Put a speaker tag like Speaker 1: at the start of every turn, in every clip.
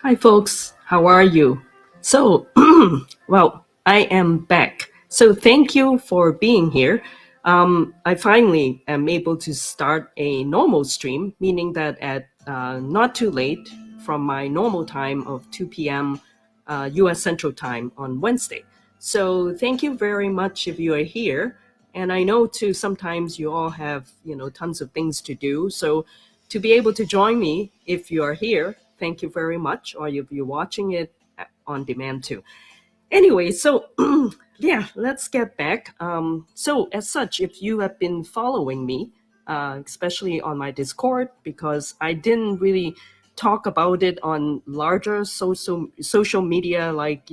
Speaker 1: Hi, folks. How are you? So, well, I am back. So, thank you for being here. I finally am able to start a normal stream, meaning that at not too late from my normal time of 2 p.m. US Central Time on Wednesday. So, thank you very much if you are here. And I know too, sometimes you all have, tons of things to do. So, to be able to join me if you are here, thank you very much, or if you're watching it on demand too. Anyway, so yeah, let's get back. So as such, if you have been following me, especially on my Discord, because I didn't really talk about it on larger social media like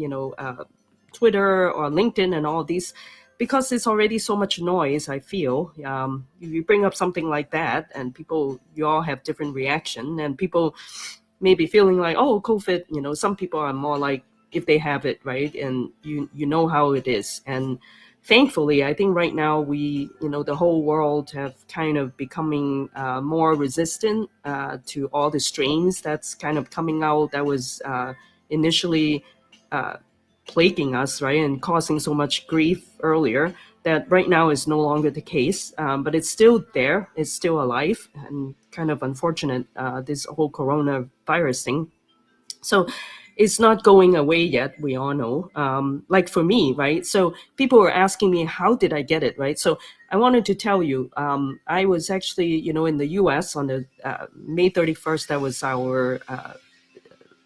Speaker 1: Twitter or LinkedIn and all these, because it's already so much noise. I feel if you bring up something like that, and you all have different reaction, and people may be feeling like, oh, COVID. Some people are more like, if they have it, right, and you know how it is. And thankfully, I think right now the whole world have kind of becoming more resistant to all the strains that's kind of coming out that was initially plaguing us, right, and causing so much grief earlier, that right now is no longer the case. But it's still there, it's still alive, and kind of unfortunate, this whole coronavirus thing. So it's not going away yet, we all know. Like for me, right? So people were asking me, how did I get it, right? So I wanted to tell you, I was actually, in the US on the May 31st, that was our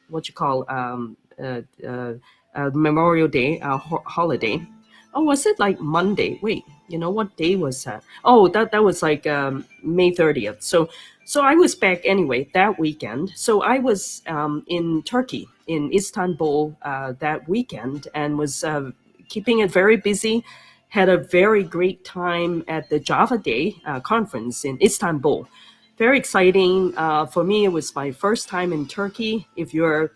Speaker 1: what you call Memorial Day holiday. Oh, was it like Monday? Wait, what day was that? Oh, that was like May 30th. So I was back anyway that weekend. So I was in Turkey, in Istanbul, that weekend, and was keeping it very busy. Had a very great time at the Java Day conference in Istanbul. Very exciting. For me, it was my first time in Turkey. If you're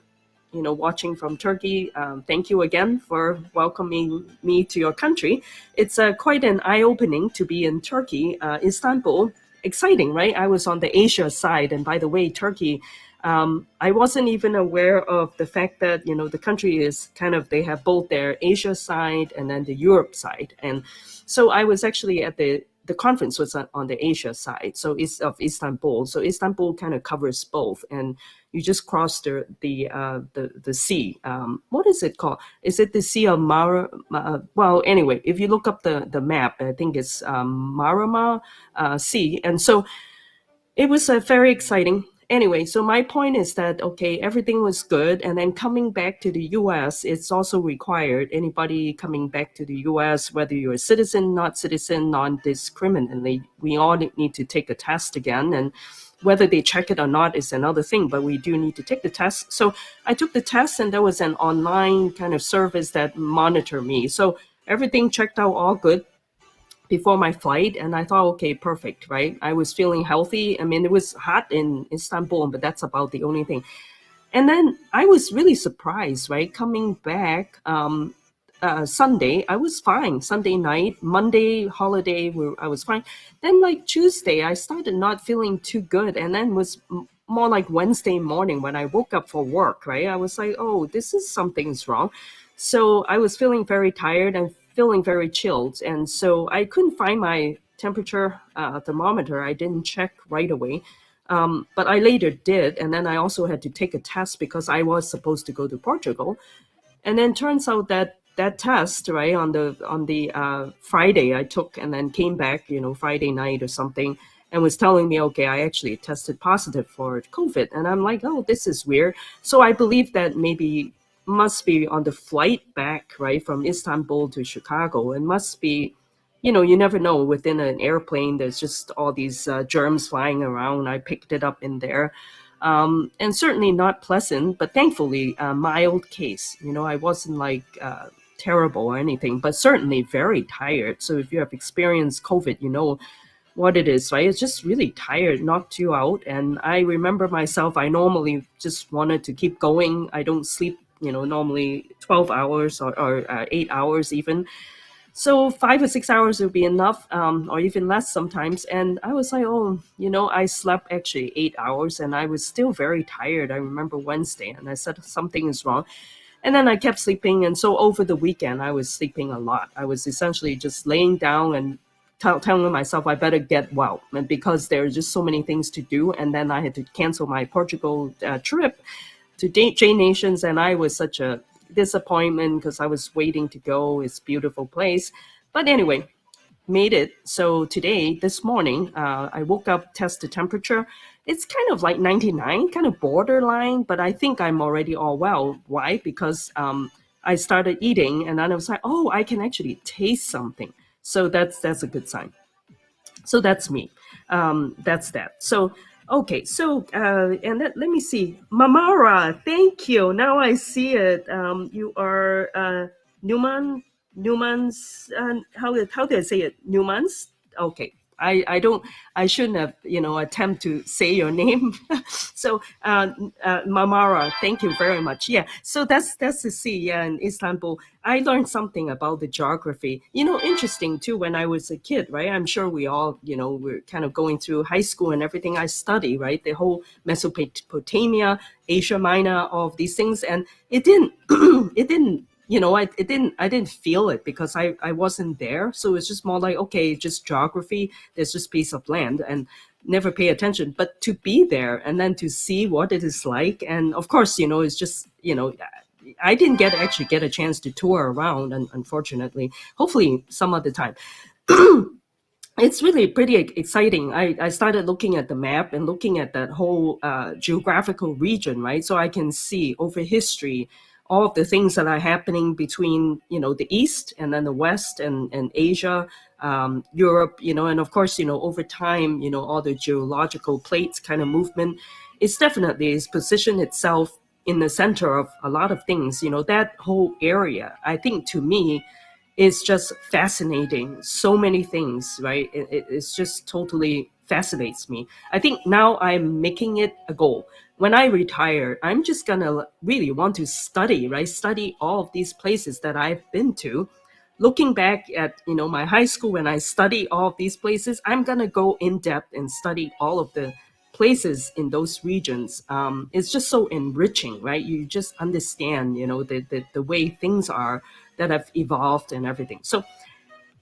Speaker 1: watching from Turkey, thank you again for welcoming me to your country. It's quite an eye-opening to be in Turkey, Istanbul. Exciting, right? I was on the Asia side, and by the way, Turkey. I wasn't even aware of the fact that the country is kind of, they have both their Asia side and then the Europe side, and so I was actually at the conference was on the Asia side, so it's of Istanbul. So Istanbul kind of covers both, and you just cross the sea. What is it called? Is it the Sea of Mara? Well, anyway, if you look up the map, I think it's Marama Sea, and so it was very exciting. Anyway, so my point is that, okay, everything was good. And then coming back to the US, it's also required. Anybody coming back to the US, whether you're a citizen, not citizen, non-discriminately, we all need to take a test again. And whether they check it or not is another thing, but we do need to take the test. So I took the test, and there was an online kind of service that monitored me. So everything checked out all good before my flight, and I thought, okay, perfect, right? I was feeling healthy. I mean, it was hot in Istanbul, but that's about the only thing. And then I was really surprised, right? Coming back Sunday, I was fine. Sunday night, Monday holiday, I was fine. Then like Tuesday, I started not feeling too good, and then was more like Wednesday morning when I woke up for work, right? I was like, oh, this is something's wrong. So I was feeling very tired and feeling very chilled, and so I couldn't find my temperature thermometer. I didn't check right away. But I later did, and then I also had to take a test because I was supposed to go to Portugal. And then turns out that that test, right, on the Friday I took, and then came back, Friday night or something, and was telling me, okay, I actually tested positive for COVID. And I'm like, oh, this is weird. So I believe that maybe must be on the flight back, right, from Istanbul to Chicago. It must be, you never know. Within an airplane, there's just all these germs flying around. I picked it up in there. And certainly not pleasant, but thankfully a mild case. I wasn't like terrible or anything, but certainly very tired. So if you have experienced COVID, you know what it is, right? It's just really tired, knocked you out. And I remember myself, I normally just wanted to keep going. I don't sleep, normally 12 hours or 8 hours even. So 5 or 6 hours would be enough, or even less sometimes. And I was like, oh, I slept actually 8 hours, and I was still very tired. I remember Wednesday, and I said something is wrong. And then I kept sleeping. And so over the weekend, I was sleeping a lot. I was essentially just laying down and telling myself I better get well, and because there are just so many things to do. And then I had to cancel my Portugal trip to J Nations, and I was such a disappointment because I was waiting to go. It's a beautiful place. But anyway, made it. So today, this morning, I woke up, tested temperature. It's kind of like 99, kind of borderline, but I think I'm already all well. Why? Because I started eating, and then I was like, oh, I can actually taste something. So that's a good sign. So that's me. That's that. So okay. So and let me see, Mamara. Thank you. Now I see it. You are Newman's. How do I say it? Newman's. Okay. I shouldn't have attempt to say your name. So Mamara, thank you very much. Yeah, so that's the sea. Yeah, in Istanbul, I learned something about the geography. Interesting too. When I was a kid, right? I'm sure we all, we're kind of going through high school and everything. I study, right? The whole Mesopotamia, Asia Minor, all of these things, and it didn't, it didn't. I didn't feel it because I wasn't there. So it's just more like, okay, just geography. There's just piece of land, and never pay attention. But to be there and then to see what it is like, and of course, it's just, I didn't actually get a chance to tour around, unfortunately. Hopefully some other time. it's really pretty exciting. I started looking at the map and looking at that whole geographical region, right? So I can see over history all of the things that are happening between, the East and then the West and Asia, Europe, and of course, over time, all the geological plates kind of movement. It's definitely is positioned itself in the center of a lot of things. That whole area, I think to me, is just fascinating. So many things, right? It's just totally fascinates me. I think now I'm making it a goal. When I retire, I'm just gonna really want to study, right? Study all of these places that I've been to. Looking back at my high school when I study all of these places, I'm gonna go in depth and study all of the places in those regions. It's just so enriching, right? You just understand, the way things are that have evolved and everything. So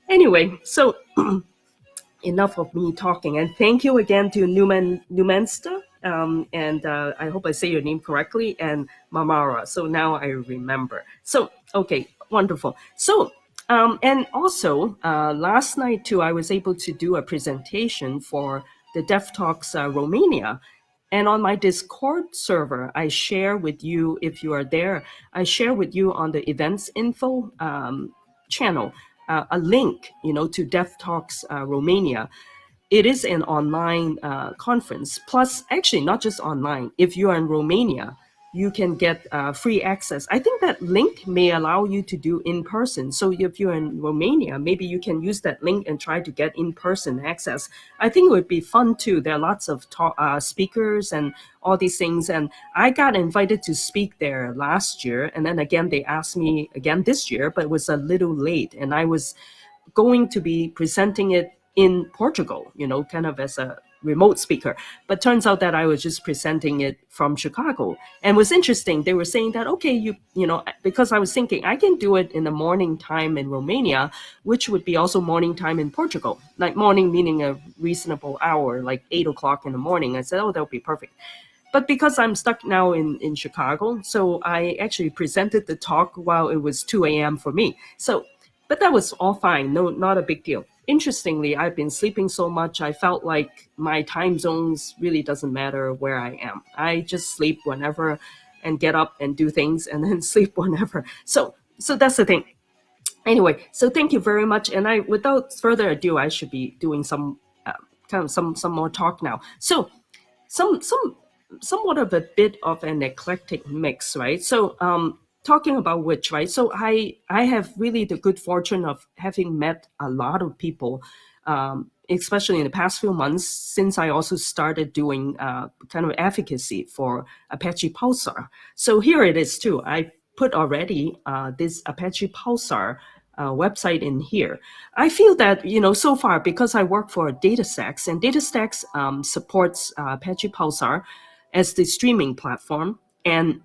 Speaker 1: anyway, so enough of me talking, and thank you again to Numensta, and I hope I say your name correctly, and Mamara. So now I remember. So okay, wonderful. So and also last night too, I was able to do a presentation for the Dev Talks Romania. And on my Discord server, I share with you, if you are there, I share with you on the events info channel a link, to Dev Talks Romania. It is an online conference. Plus, actually, not just online. If you are in Romania, you can get free access. I think that link may allow you to do in person. So if you're in Romania, maybe you can use that link and try to get in person access. I think it would be fun too. There are lots of speakers and all these things. And I got invited to speak there last year. And then again, they asked me again this year, but it was a little late. And I was going to be presenting it in Portugal, kind of as a remote speaker. But turns out that I was just presenting it from Chicago. And it was interesting. They were saying that, okay, because I was thinking I can do it in the morning time in Romania, which would be also morning time in Portugal. Like morning meaning a reasonable hour, like 8 o'clock in the morning. I said, oh, that would be perfect. But because I'm stuck now in Chicago, so I actually presented the talk while it was 2 a.m. for me. So, but that was all fine. No, not a big deal. Interestingly, I've been sleeping so much, I felt like my time zones really doesn't matter where I am. I just sleep whenever and get up and do things and then sleep whenever. So that's the thing. Anyway, so thank you very much. And without further ado, I should be doing some kind of some more talk now. So some somewhat of a bit of an eclectic mix, right? So talking about which, right? So I have really the good fortune of having met a lot of people, especially in the past few months, since I also started doing kind of advocacy for Apache Pulsar. So here it is too. I put already this Apache Pulsar website in here. I feel that, so far, because I work for DataStax, and DataStax supports Apache Pulsar as the streaming platform. And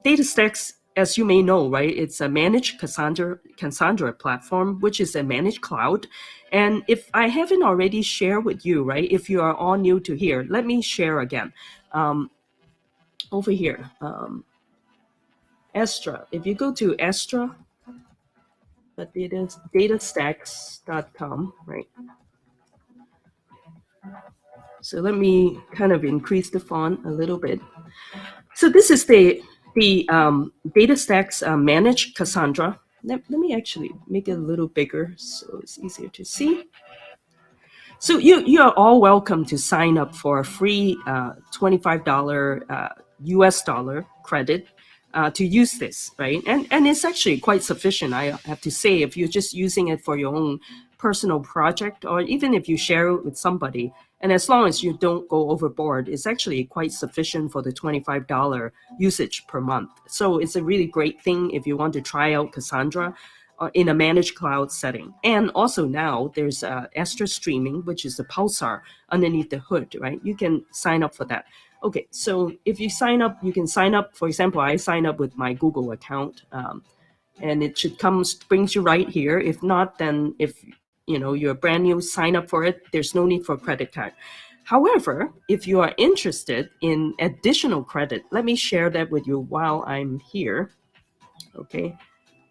Speaker 1: DataStax, as you may know, right, it's a managed Cassandra platform, which is a managed cloud. And if I haven't already shared with you, right, if you are all new to here, let me share again. Over here, Astra. If you go to Astra, datastacks.com, right? So let me kind of increase the font a little bit. So this is the DataStax managed Cassandra. Let me actually make it a little bigger so it's easier to see. So you are all welcome to sign up for a free $25 US dollar credit to use this, right? And it's actually quite sufficient, I have to say, if you're just using it for your own personal project, or even if you share it with somebody. And as long as you don't go overboard, it's actually quite sufficient for the $25 usage per month. So it's a really great thing if you want to try out Cassandra in a managed cloud setting. And also now there's Astra Streaming, which is the Pulsar underneath the hood, right? You can sign up for that. Okay, so if you sign up, you can sign up. For example, I sign up with my Google account, and it should brings you right here. If not, then if you're brand new, sign up for it. There's no need for a credit card. However, if you are interested in additional credit, let me share that with you while I'm here. Okay,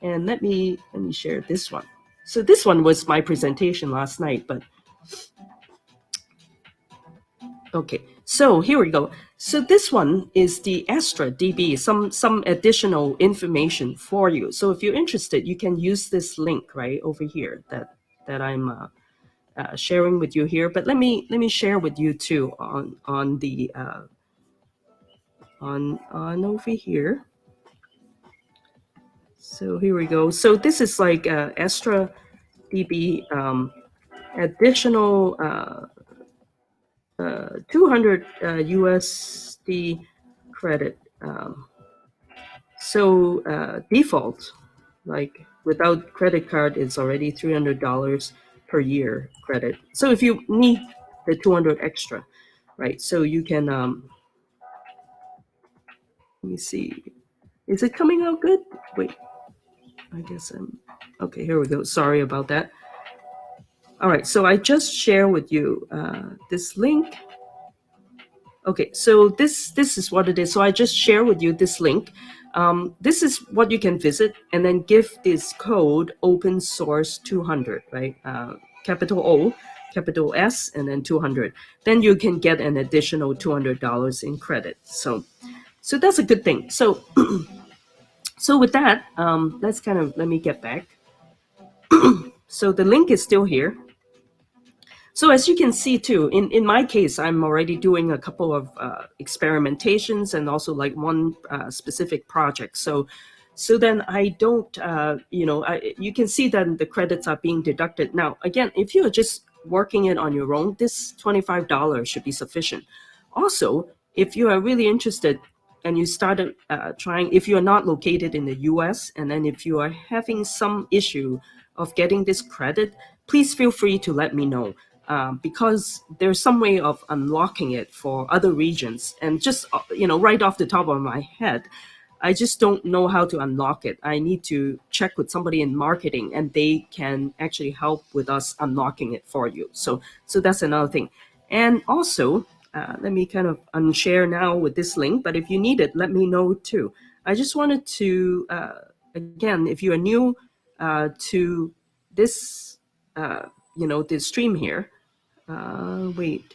Speaker 1: and let me share this one. So this one was my presentation last night, but Okay, so here we go. So this one is the Astra DB, some additional information for you. So if you're interested, you can use this link right over here that I'm sharing with you here. But let me share with you too on the on over here. So here we go. So this is like Astra DB additional 200 USD credit. So default, like without credit card, it's already $300 per year credit. So if you need the 200 extra, right? So you can, let me see, is it coming out good? Wait, I guess okay, here we go. Sorry about that. All right, so I just share with you this link. Okay, so this is what it is. So I just share with you this link. This is what you can visit, and then give this code open source 200, right? Capital O, capital S, and then 200. Then you can get an additional $200 in credit. So that's a good thing. So so with that, let me get back. So the link is still here. So as you can see too, in my case, I'm already doing a couple of experimentations and also like one specific project. So then I don't, you can see that the credits are being deducted. Now, again, if you're just working it on your own, this $25 should be sufficient. Also, if you are really interested and you started trying, if you are not located in the US, and then if you are having some issue of getting this credit, please feel free to let me know. Because there's some way of unlocking it for other regions. And just, right off the top of my head, I just don't know how to unlock it. I need to check with somebody in marketing, and they can actually help with us unlocking it for you. So that's another thing. And also, let me kind of unshare now with this link, but if you need it, let me know too. I just wanted to, again, if you are new to this, this stream here, wait,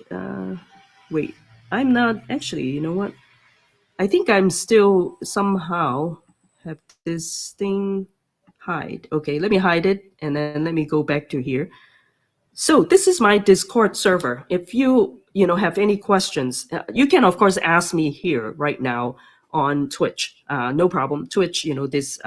Speaker 1: I'm not actually, you know what? I think I'm still somehow have this thing hide. Okay, let me hide it, and then let me go back to here. So this is my Discord server. If you have any questions, you can of course ask me here right now on Twitch. No problem. Twitch, this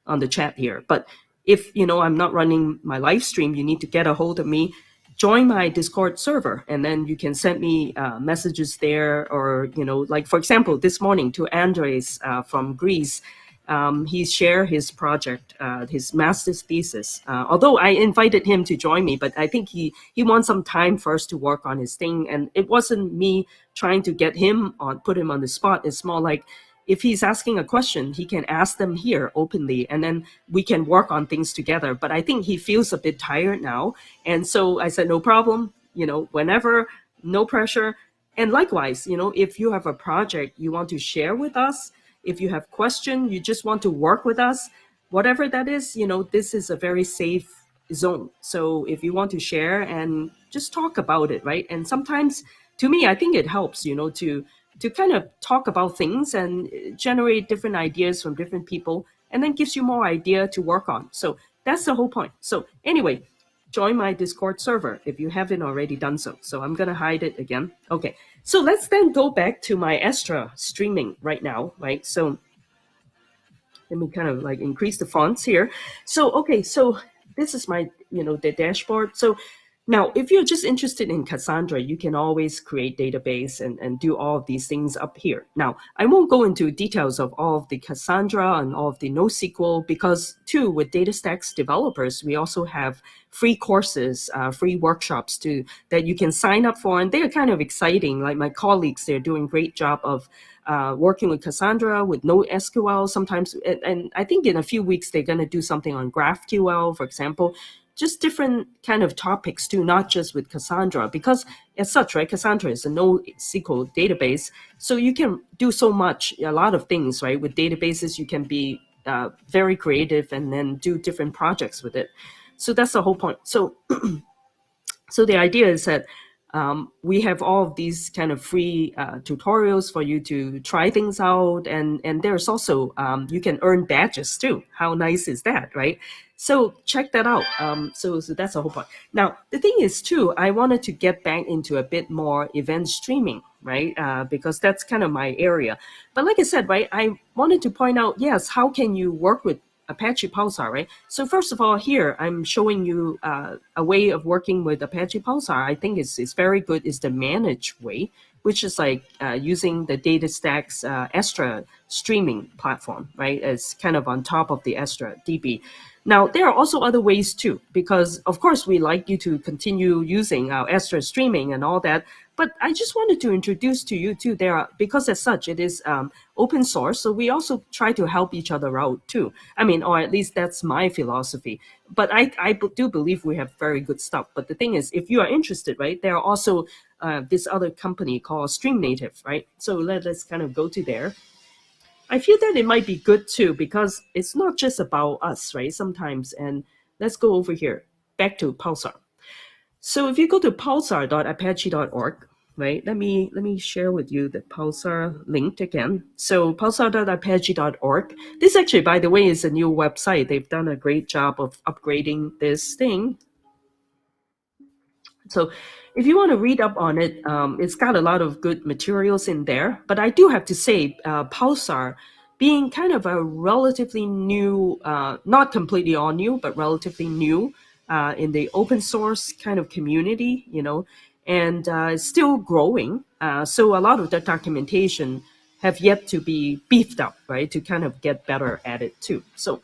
Speaker 1: on the chat here. But if I'm not running my live stream, you need to get a hold of me. Join my Discord server, and then you can send me messages there, or like for example, this morning to Andres from Greece. He shared his project, his master's thesis. Although I invited him to join me, but I think he wants some time first to work on his thing. And it wasn't me trying to get him on, put him on the spot. It's more like if he's asking a question, he can ask them here openly, and then we can work on things together. But I think he feels a bit tired now. And so I said, no problem, whenever, no pressure. And likewise, if you have a project you want to share with us, if you have question, you just want to work with us, whatever that is, this is a very safe zone. So if you want to share and just talk about it, right? And sometimes, to me, I think it helps, to kind of talk about things and generate different ideas from different people, and then gives you more idea to work on. So that's the whole point. So anyway, join my Discord server if you haven't already done so. So I'm going to hide it again. Okay. So let's then go back to my Astra streaming right now, right? So let me kind of like increase the fonts here. So, okay, so this is my, the dashboard. So now, if you're just interested in Cassandra, you can always create database and do all of these things up here. Now, I won't go into details of all of the Cassandra and all of the NoSQL, because too, with DataStax developers, we also have free courses, free workshops that you can sign up for, and they are kind of exciting. Like my colleagues, they're doing a great job of working with Cassandra, with NoSQL sometimes, and I think in a few weeks they're going to do something on GraphQL, for example. Just different kind of topics too, not just with Cassandra, because as such, right, Cassandra is a NoSQL database, so you can do so much, a lot of things, right? With databases, you can be very creative and then do different projects with it. So that's the whole point. So So the idea is that we have all of these kind of free tutorials for you to try things out, and there's also you can earn badges too. How nice is that, right? So check that out. So that's the whole point. Now the thing is too, I wanted to get back into a bit more event streaming, right? Because that's kind of my area. But like I said, right, I wanted to point out, yes, how can you work with Apache Pulsar, right? So first of all, here I'm showing you a way of working with Apache Pulsar. I think it's very good. Is the managed way, which is like using the DataStax Astra streaming platform, right? As kind of on top of the Astra DB. Now, there are also other ways too, because of course we like you to continue using our Astra streaming and all that. But I just wanted to introduce to you too, there are, because as such, it is open source. So we also try to help each other out too. I mean, or at least that's my philosophy. But I do believe we have very good stuff. But the thing is, if you are interested, right, there are also this other company called Stream Native, right? So let's kind of go to there. I feel that it might be good too, because it's not just about us, right? Sometimes, and let's go over here, back to Pulsar. So if you go to pulsar.apache.org, right? Let me share with you the Pulsar link again. So pulsar.apache.org. This actually, by the way, is a new website. They've done a great job of upgrading this thing. So if you want to read up on it, it's got a lot of good materials in there. But I do have to say, Pulsar, being kind of a relatively new, not completely all new, but relatively new in the open source kind of community, and it's still growing. So a lot of the documentation have yet to be beefed up, right, to kind of get better at it too. So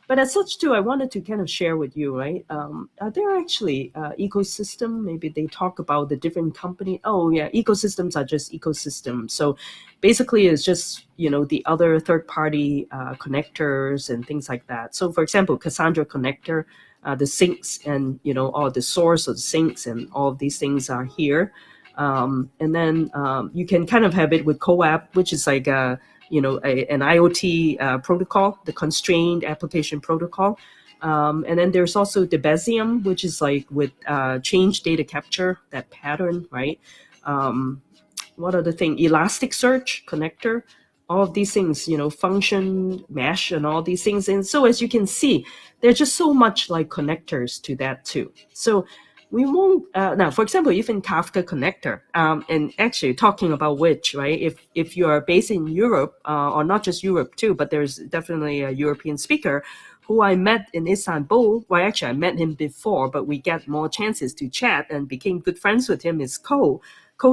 Speaker 1: but as such too, I wanted to kind of share with you, right? Are there actually ecosystem? Maybe they talk about the different company. Oh yeah, ecosystems are just ecosystems. So basically, it's just the other third-party connectors and things like that. So for example, Cassandra connector, the syncs, and all the source of the syncs and all of these things are here. And then you can kind of have it with CoAP, which is like an IoT protocol, the constrained application protocol. And then there's also Debezium, which is like with change data capture, that pattern, right? What other thing? Elasticsearch connector, all of these things, function, mesh, and all these things. And so as you can see, there's just so much like connectors to that too. So we won't now, for example, even Kafka connector, and actually talking about which, right, if you are based in Europe, or not just Europe too, but there's definitely a European speaker who I met in Istanbul. Well, actually I met him before, but we get more chances to chat and became good friends with him, is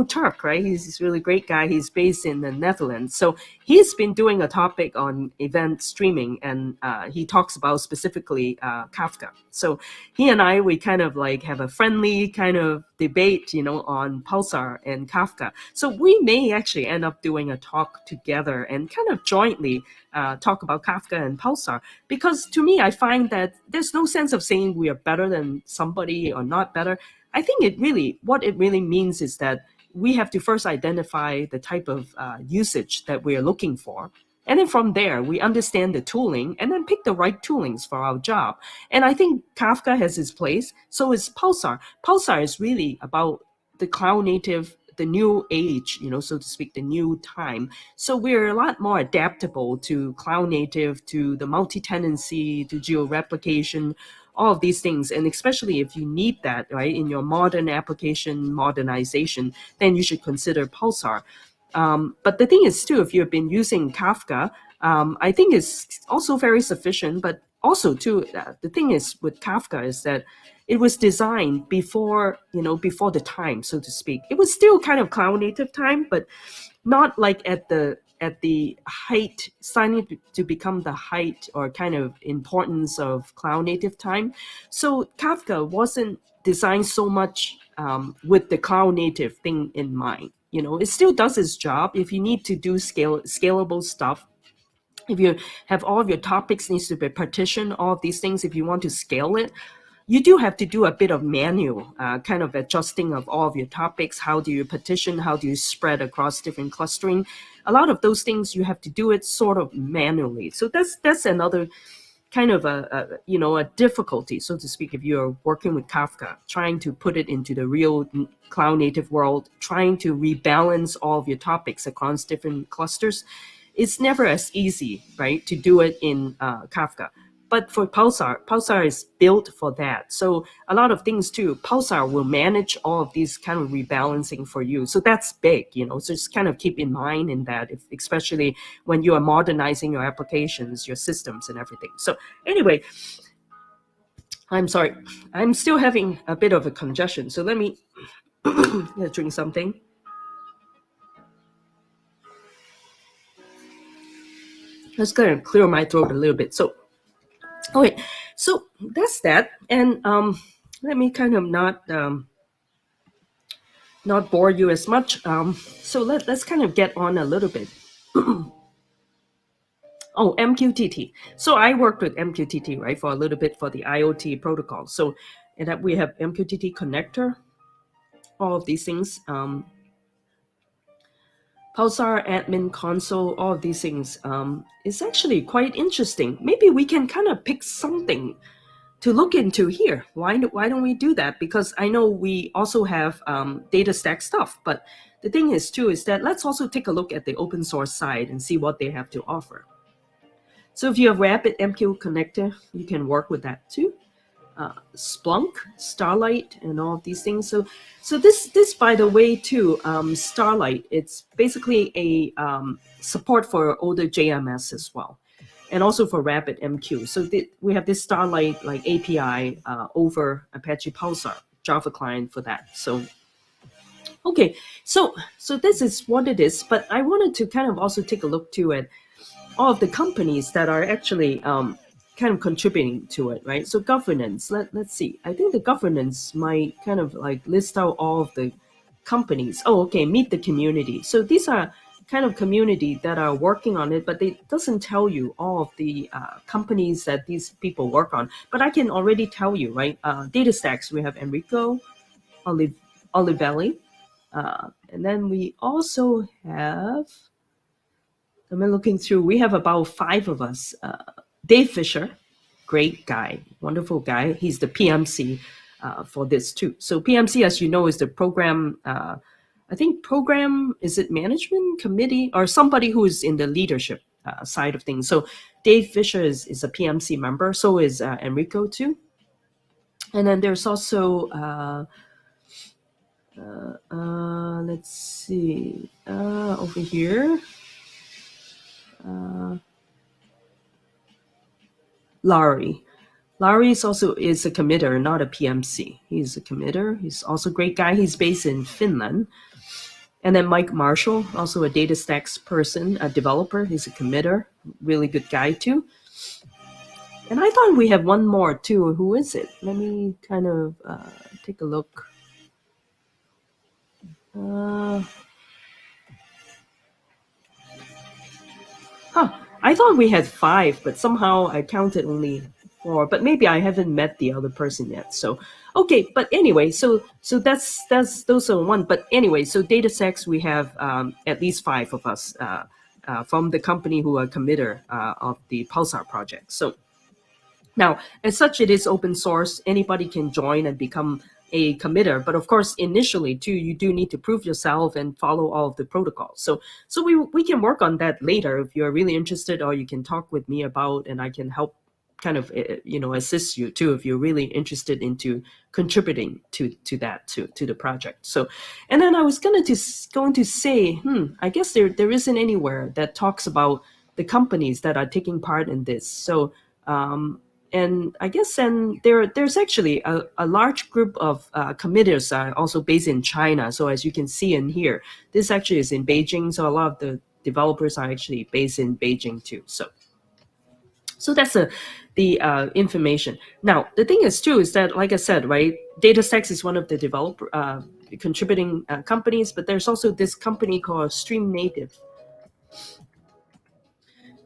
Speaker 1: Turk, right? He's this really great guy. He's based in the Netherlands. So he's been doing a topic on event streaming, and he talks about specifically Kafka. So he and we kind of like have a friendly kind of debate, on Pulsar and Kafka. So we may actually end up doing a talk together and kind of jointly talk about Kafka and Pulsar. Because to me, I find that there's no sense of saying we are better than somebody or not better. I think what it really means is that we have to first identify the type of usage that we're looking for. And then from there, we understand the tooling and then pick the right toolings for our job. And I think Kafka has its place. So is Pulsar. Pulsar is really about the cloud native, the new age, so to speak, the new time. So we're a lot more adaptable to cloud native, to the multi-tenancy, to geo-replication, all of these things. And especially if you need that, right, in your modern application modernization, then you should consider Pulsar. But the thing is too, if you've been using Kafka, I think it's also very sufficient. But also too, the thing is with Kafka is that it was designed before the time, so to speak. It was still kind of cloud native time, but not like at the height, starting to become the height or kind of importance of cloud native time. So Kafka wasn't designed so much with the cloud native thing in mind. It still does its job. If you need to do scalable stuff, if you have all of your topics needs to be partitioned, all of these things, if you want to scale it, you do have to do a bit of manual kind of adjusting of all of your topics. How do you partition? How do you spread across different clustering? A lot of those things you have to do it sort of manually. So that's another kind of a difficulty, so to speak, if you're working with Kafka, trying to put it into the real cloud native world, trying to rebalance all of your topics across different clusters. It's never as easy, right, to do it in Kafka. But for Pulsar is built for that. So a lot of things too, Pulsar will manage all of these kind of rebalancing for you. So that's big, so just kind of keep in mind in that, especially when you are modernizing your applications, your systems and everything. So anyway, I'm sorry, I'm still having a bit of a congestion. So let me drink something. Just gonna clear my throat a little bit. So, okay, so that's that. And let me kind of not bore you as much. So let's kind of get on a little bit. Oh, Mqtt. So I worked with Mqtt, right, for a little bit for the IoT protocol. So and that we have Mqtt connector, all of these things. Pulsar admin console, all of these things. It's actually quite interesting. Maybe we can kind of pick something to look into here. Why don't we do that? Because I know we also have data stack stuff, but the thing is too is that let's also take a look at the open source side and see what they have to offer. So if you have RabbitMQ connector, you can work with that too. Splunk, Starlight, and all of these things. So this by the way too, Starlight, it's basically a support for older JMS as well, and also for RabbitMQ. So we have this Starlight like API over Apache Pulsar Java client for that. So okay, so this is what it is. But I wanted to kind of also take a look too at all of the companies that are actually kind of contributing to it, right? So governance, let's see. I think the governance might kind of like list out all of the companies. Oh, okay, meet the community. So these are kind of community that are working on it, but it doesn't tell you all of the companies that these people work on. But I can already tell you, right? Data stacks, we have Enrico, Olivelli, and then we also have, I'm looking through, we have about 5 of us. Dave Fisher, great guy, wonderful guy. He's the PMC for this too. So PMC, as you know, is the program, I think program, is it management committee or somebody who is in the leadership side of things. So Dave Fisher is a PMC member. So is Enrico too. And then there's also, let's see, over here, Larry. Larry is also is a committer, not a PMC. He's a committer. He's also a great guy. He's based in Finland. And then Mike Marshall, also a data stacks person, a developer. He's a committer, really good guy too. And I thought we have one more too. Who is it? Let me kind of take a look. I thought we had 5, but somehow I counted only 4. But maybe I haven't met the other person yet. So okay, but anyway, so that's those are one. But anyway, so data stacks, we have at least 5 of us from the company who are committer of the Pulsar project. So now, as such, it is open source. Anybody can join and become a committer. But of course, initially, too, you do need to prove yourself and follow all of the protocols. So we can work on that later if you're really interested, or you can talk with me about, and I can help kind of, assist you, too, if you're really interested into contributing to that, to the project. So, and then I was going to say, I guess there isn't anywhere that talks about the companies that are taking part in this. So, and I guess there's actually a large group of committers are also based in China. So as you can see in here, this actually is in Beijing. So a lot of the developers are actually based in Beijing too. So that's the information. Now, the thing is too is that, like I said, right, DataStax is one of the developer contributing companies, but there's also this company called Stream Native.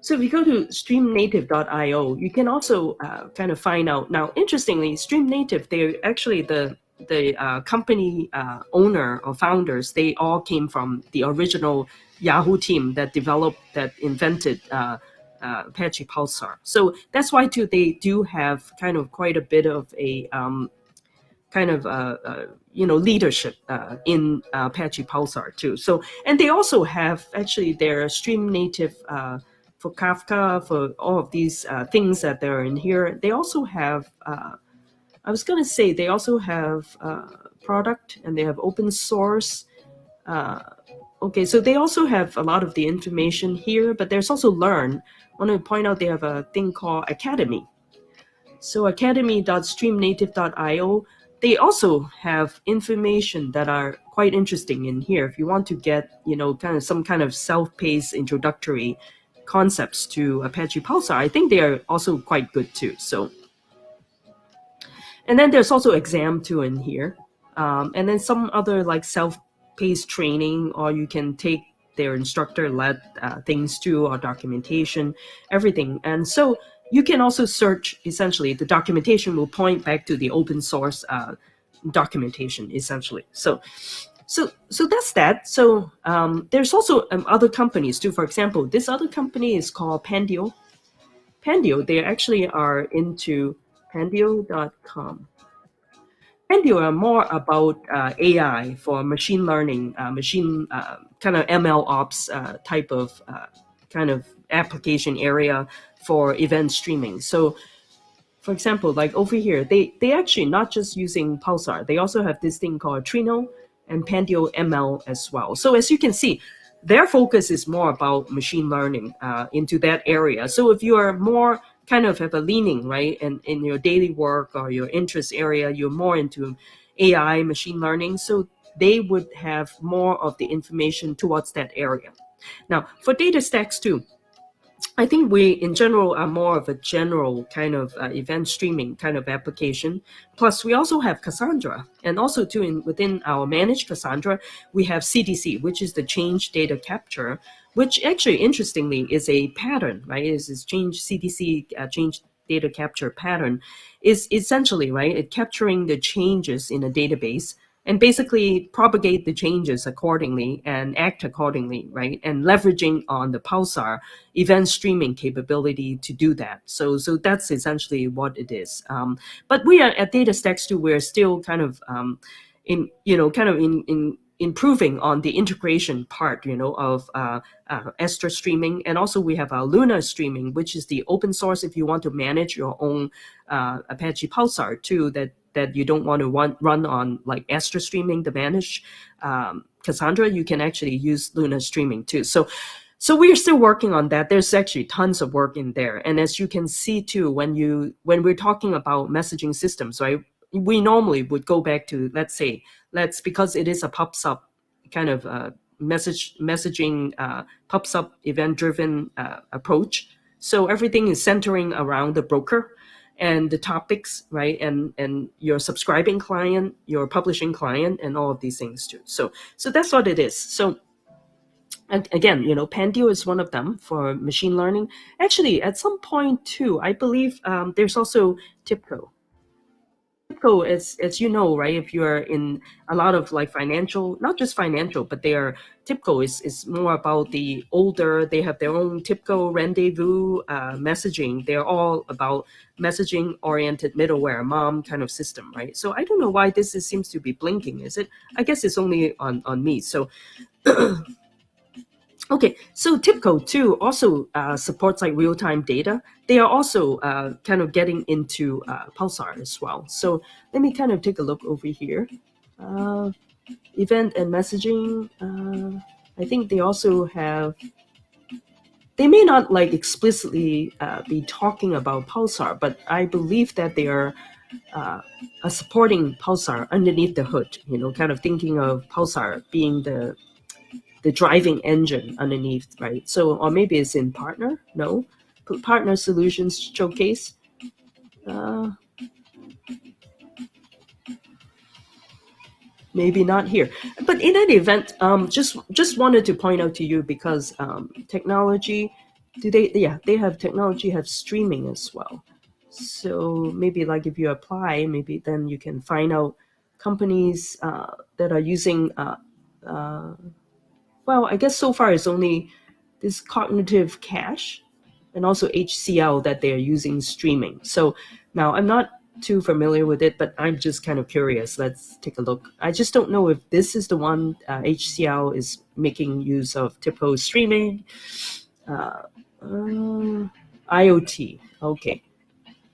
Speaker 1: So if you go to streamnative.io, you can also kind of find out. Now, interestingly, Stream Native, they're actually the company owner or founders. They all came from the original Yahoo team that invented Apache Pulsar. So that's why too they do have kind of quite a bit of a kind of leadership in Apache Pulsar too. So and they also have actually their stream native for Kafka, for all of these things that they're in here. They also have I was going to say they also have product, and they have open source. Okay, so they also have a lot of the information here, but there's also Learn. I want to point out they have a thing called Academy. So academy.streamnative.io, they also have information that are quite interesting in here. If you want to get, kind of some kind of self-paced introductory concepts to Apache Pulsar, I think they are also quite good too. So, and then there's also exam too in here. And then some other like self-paced training, or you can take their instructor-led things too, or documentation, everything. And so you can also search, essentially, the documentation will point back to the open source documentation, essentially. So that's that. So there's also other companies too. For example, this other company is called Pandio. Pandio, they actually are into pandio.com. Pandio are more about AI for machine learning, machine kind of ML ops type of kind of application area for event streaming. So for example, like over here, they actually not just using Pulsar, they also have this thing called Trino and Pandio ML as well. So as you can see, their focus is more about machine learning into that area. So if you are more kind of have a leaning, right, and in your daily work or your interest area, you're more into AI, machine learning, so they would have more of the information towards that area. Now, for data stacks too, I think we, in general, are more of a general kind of event streaming kind of application. Plus, we also have Cassandra, and also too, within our managed Cassandra, we have CDC, which is the change data capture, which actually, interestingly, is a pattern, right? Is this change CDC change data capture pattern is essentially, right, it capturing the changes in a database and basically propagate the changes accordingly and act accordingly, right? And leveraging on the Pulsar event streaming capability to do that. So that's essentially what it is. But we are at DataStax too. We're still kind of in improving on the integration part, of Astra streaming, and also we have our Luna streaming, which is the open source if you want to manage your own Apache Pulsar too. That you don't want to run on like Astra streaming to manage Cassandra, you can actually use Luna streaming too. So we are still working on that. There's actually tons of work in there. And as you can see too, when we're talking about messaging systems, right, we normally would go back to, because it is a PubSub kind of messaging PubSub event-driven approach. So everything is centering around the broker and the topics, right, and your subscribing client, your publishing client, and all of these things too. So that's what it is. So, and again, Pandio is one of them for machine learning. Actually, at some point too, I believe there's also TIBCO. TIBCO, as you know, right, if you're in a lot of like financial, not just financial, but TIBCO is more about the older, they have their own TIBCO rendezvous messaging. They're all about messaging oriented middleware, MOM kind of system, right? So I don't know why this seems to be blinking, is it? I guess it's only on me. So okay, so TIBCO too also supports like real-time data. They are also kind of getting into Pulsar as well. So let me kind of take a look over here. Event and messaging. I think they also have. They may not like explicitly be talking about Pulsar, but I believe that they are supporting Pulsar underneath the hood. Kind of thinking of Pulsar being the driving engine underneath, right? So, or maybe it's in partner, no? Partner solutions showcase. Maybe not here. But in any event, just wanted to point out to you because technology, they have technology, have streaming as well. So maybe like if you apply, maybe then you can find out companies that are using well, I guess so far it's only this cognitive cache. and also HCL that they're using streaming. So now I'm not too familiar with it, but I'm just kind of curious. Let's take a look. I just don't know if this is the one HCL is making use of TIPO streaming. IoT. Okay.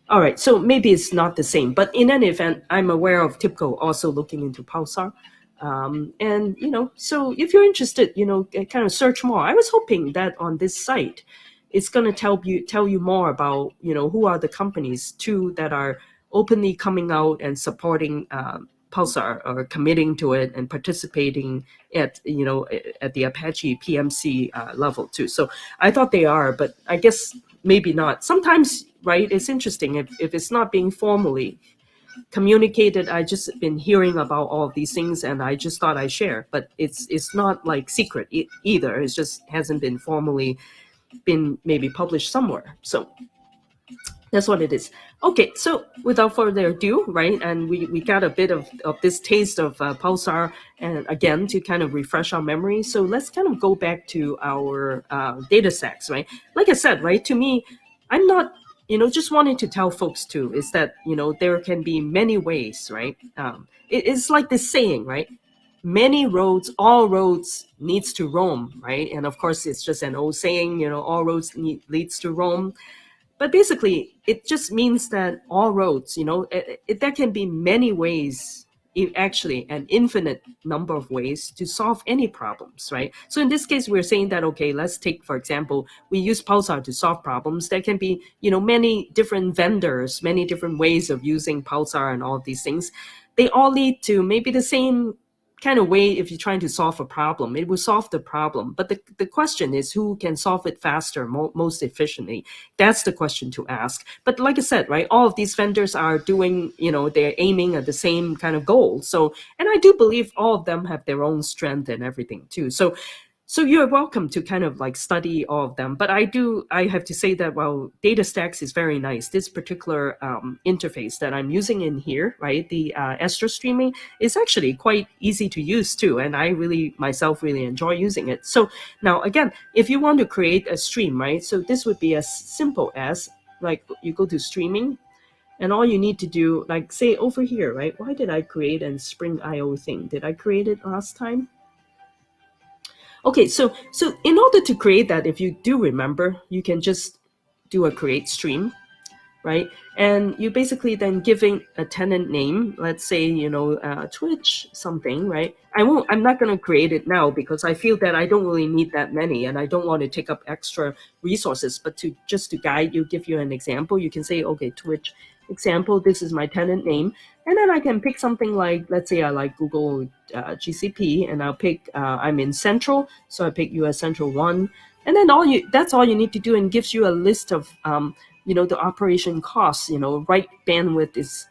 Speaker 1: All right. So maybe it's not the same, but in any event, I'm aware of TIPCO also looking into Pulsar. And, so if you're interested, kind of search more. I was hoping that on this site, it's going to tell you more about, who are the companies too that are openly coming out and supporting Pulsar or committing to it and participating at the Apache PMC level too. So I thought they are, but I guess maybe not. Sometimes, right? It's interesting if it's not being formally communicated. I just been hearing about all of these things, and I just thought I'd share. But it's not like secret either. It just hasn't been formally been maybe published somewhere. So that's what it is. Okay, so without further ado, right, and we got a bit of this taste of Pulsar, and again, to kind of refresh our memory. So let's kind of go back to our data sets, right? Like I said, right, to me, I'm not, just wanting to tell folks too, is that, there can be many ways, right? It's like this saying, right? Many roads, all roads needs to Rome, right? And of course, it's just an old saying, all roads leads to Rome. But basically, it just means that all roads, there can be many ways, actually an infinite number of ways to solve any problems, right? So in this case, we're saying that, okay, let's take, for example, we use Pulsar to solve problems. There can be, many different vendors, many different ways of using Pulsar and all of these things. They all lead to maybe the same kind of way. If you're trying to solve a problem, it will solve the problem, but the question is who can solve it faster, most efficiently. That's the question to ask. But like I said, right, all of these vendors are doing, they're aiming at the same kind of goal. So, and I do believe all of them have their own strength and everything too. So you're welcome to kind of like study all of them. But I have to say that while DataStax is very nice, this particular interface that I'm using in here, right, the Astra streaming, is actually quite easy to use too. And I myself really enjoy using it. So now again, if you want to create a stream, right, so this would be as simple as, like, you go to streaming, and all you need to do, like say over here, right, why did I create a Spring IO thing? Did I create it last time? Okay, so in order to create that, if you do remember, you can just do a create stream, right? And you basically then giving a tenant name, let's say, Twitch something, right? I'm not going to create it now because I feel that I don't really need that many and I don't want to take up extra resources. But to guide you, give you an example, you can say, okay, Twitch example, this is my tenant name. And then I can pick something like, let's say I like Google GCP, and I'll pick, I'm in Central, so I pick US Central 1. And then that's all you need to do, and gives you a list of, the operation costs. Write bandwidth is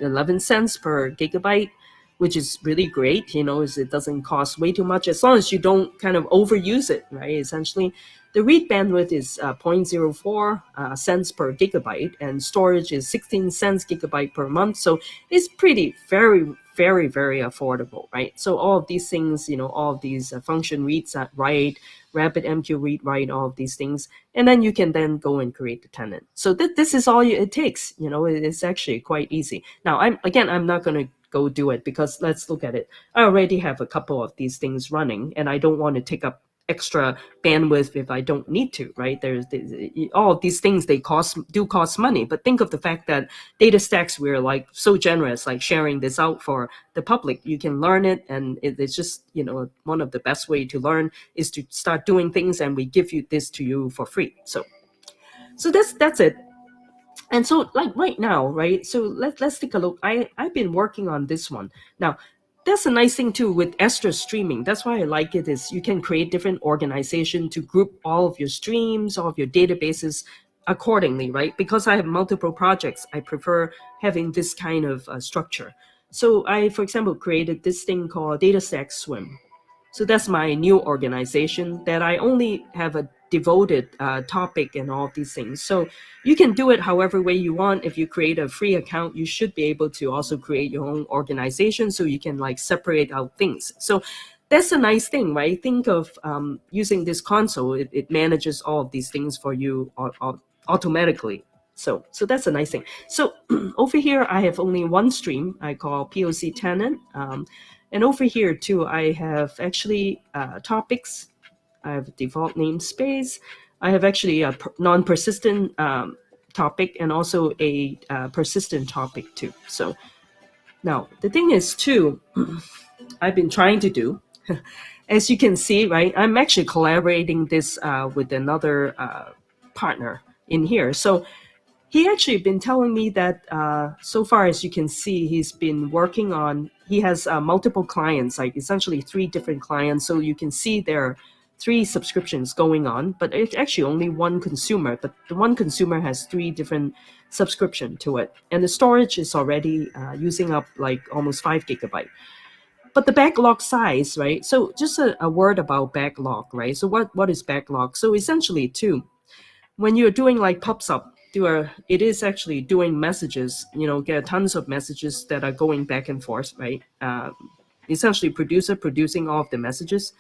Speaker 1: 11 cents per gigabyte, which is really great, as it doesn't cost way too much as long as you don't kind of overuse it, right? Essentially, the read bandwidth is 0.04 cents per gigabyte, and storage is 16 cents gigabyte per month. So it's pretty, very, very, very affordable, right? So all of these things, all of these function reads, write, rapid MQ read, write, all of these things, and then you can then go and create the tenant. So this is all it takes. It's actually quite easy. Now, I'm not going to go do it because let's look at it. I already have a couple of these things running, and I don't want to take up extra bandwidth if I don't need to, right? There's all of these things, they do cost money, but think of the fact that DataStax, we're like so generous, like sharing this out for the public. You can learn it, and it's just, one of the best way to learn is to start doing things, and we give this to you for free. So that's it. And so, like right now, right? So let's take a look. I've been working on this one now. That's a nice thing too with Astra streaming. That's why I like it, is you can create different organization to group all of your streams, all of your databases accordingly, right? Because I have multiple projects, I prefer having this kind of structure. So I, for example, created this thing called DataStax Swim. So that's my new organization that I only have a devoted topic and all of these things. So you can do it however way you want. If you create a free account, you should be able to also create your own organization so you can like separate out things. So that's a nice thing, right? Think of using this console. It manages all of these things for you automatically. So that's a nice thing. So over here, I have only one stream I call POC tenant. And over here too, I have actually topics. I have a default namespace. I have actually a non-persistent topic and also a persistent topic too. So now the thing is too, I've been trying to do, as you can see, right? I'm actually collaborating this with another partner in here. So he actually been telling me that so far as you can see, he's been working on. He has multiple clients, like essentially 3 different clients. So you can see there are 3 subscriptions going on, but it's actually only one consumer. But the one consumer has 3 different subscription to it, and the storage is already using up like almost 5 GB. But the backlog size, right? So just a word about backlog, right? So what is backlog? So essentially, too, when you're doing like pops up, it is actually doing messages. Get tons of messages that are going back and forth, right? Essentially, producer producing all of the messages,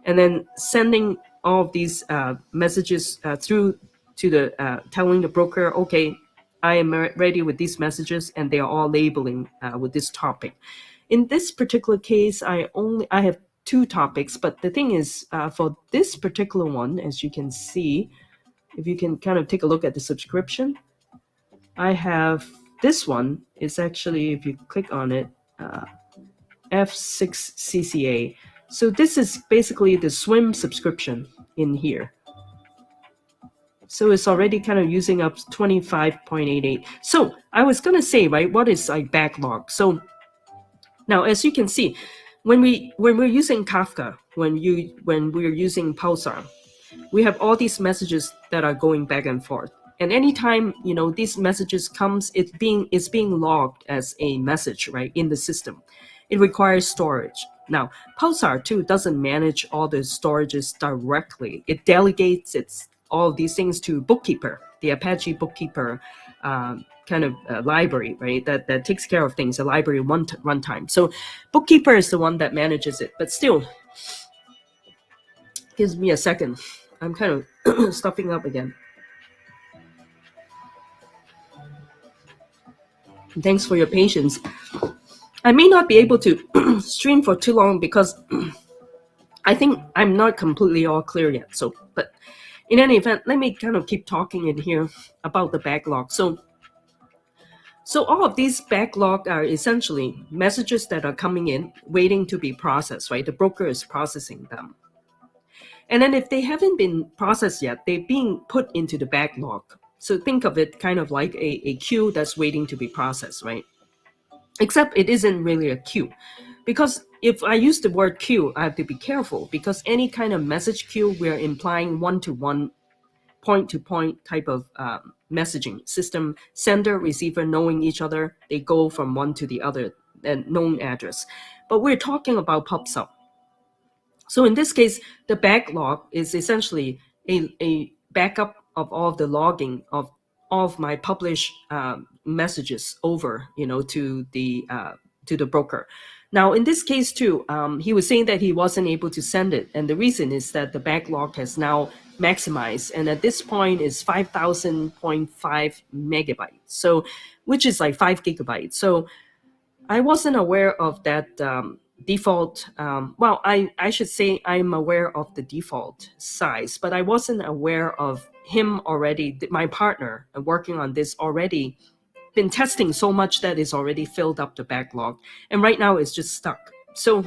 Speaker 1: and then sending all of these messages through to the telling the broker, okay, I am ready with these messages, and they are all labeling with this topic. In this particular case, I have 2 topics, but the thing is, for this particular one, as you can see, if you can kind of take a look at the subscription, I have this one. It's actually, if you click on it, F6CCA. So this is basically the swim subscription in here. So it's already kind of using up 25.88. So I was going to say, right, what is like backlog? So now, as you can see, when we're using Kafka, when we're using Pulsar, we have all these messages that are going back and forth. And anytime these messages comes, it's being logged as a message, right, in the system. It requires storage. Now, Pulsar too doesn't manage all the storages directly. It delegates all of these things to Bookkeeper, the Apache Bookkeeper kind of library, right? That takes care of things, a library runtime. So Bookkeeper is the one that manages it, but still, gives me a second. I'm kind of stuffing up again. Thanks for your patience. I may not be able to stream for too long because I think I'm not completely all clear yet. So, but in any event, let me kind of keep talking in here about the backlog. So all of these backlog are essentially messages that are coming in, waiting to be processed, right? The broker is processing them. And then if they haven't been processed yet, they're being put into the backlog. So think of it kind of like a queue that's waiting to be processed, right? Except it isn't really a queue. Because if I use the word queue, I have to be careful, because any kind of message queue, we're implying one-to-one, point-to-point type of messaging system, sender, receiver knowing each other. They go from one to the other, and known address. But we're talking about pops up. So in this case, the backlog is essentially a backup of all of the logging of all of my published messages over, to the broker. Now, in this case too, he was saying that he wasn't able to send it, and the reason is that the backlog has now maximized, and at this point is 5,000.5 megabytes, so which is like 5 GB. So I wasn't aware of that default. Well, I should say I'm aware of the default size, but I wasn't aware of him already, my partner working on this already been testing so much that it's already filled up the backlog. And right now it's just stuck. So,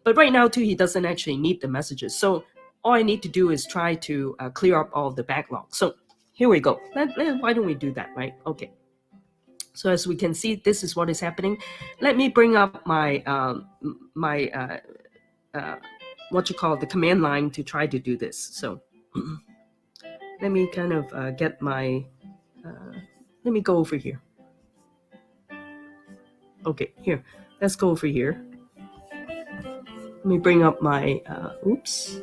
Speaker 1: but right now too, he doesn't actually need the messages. So all I need to do is try to clear up all of the backlog. So here we go. Why don't we do that, right? Okay. So as we can see, this is what is happening. Let me bring up my what you call the command line to try to do this. So let me kind of get my. Let me go over here. Okay, here. Let's go over here. Let me bring up my. Oops.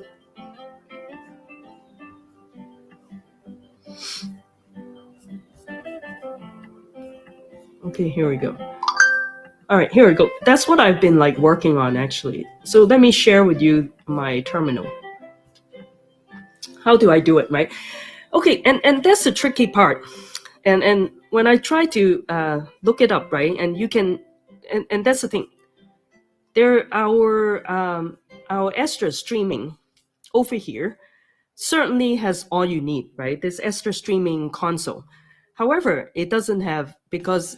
Speaker 1: Okay, here we go. All right, here we go. That's what I've been like working on actually. So let me share with you my terminal. How do I do it, right? Okay, and that's the tricky part. And when I try to look it up, right, and you can, and that's the thing. There, our Astra streaming over here certainly has all you need, right? This Astra streaming console. However, it doesn't have, because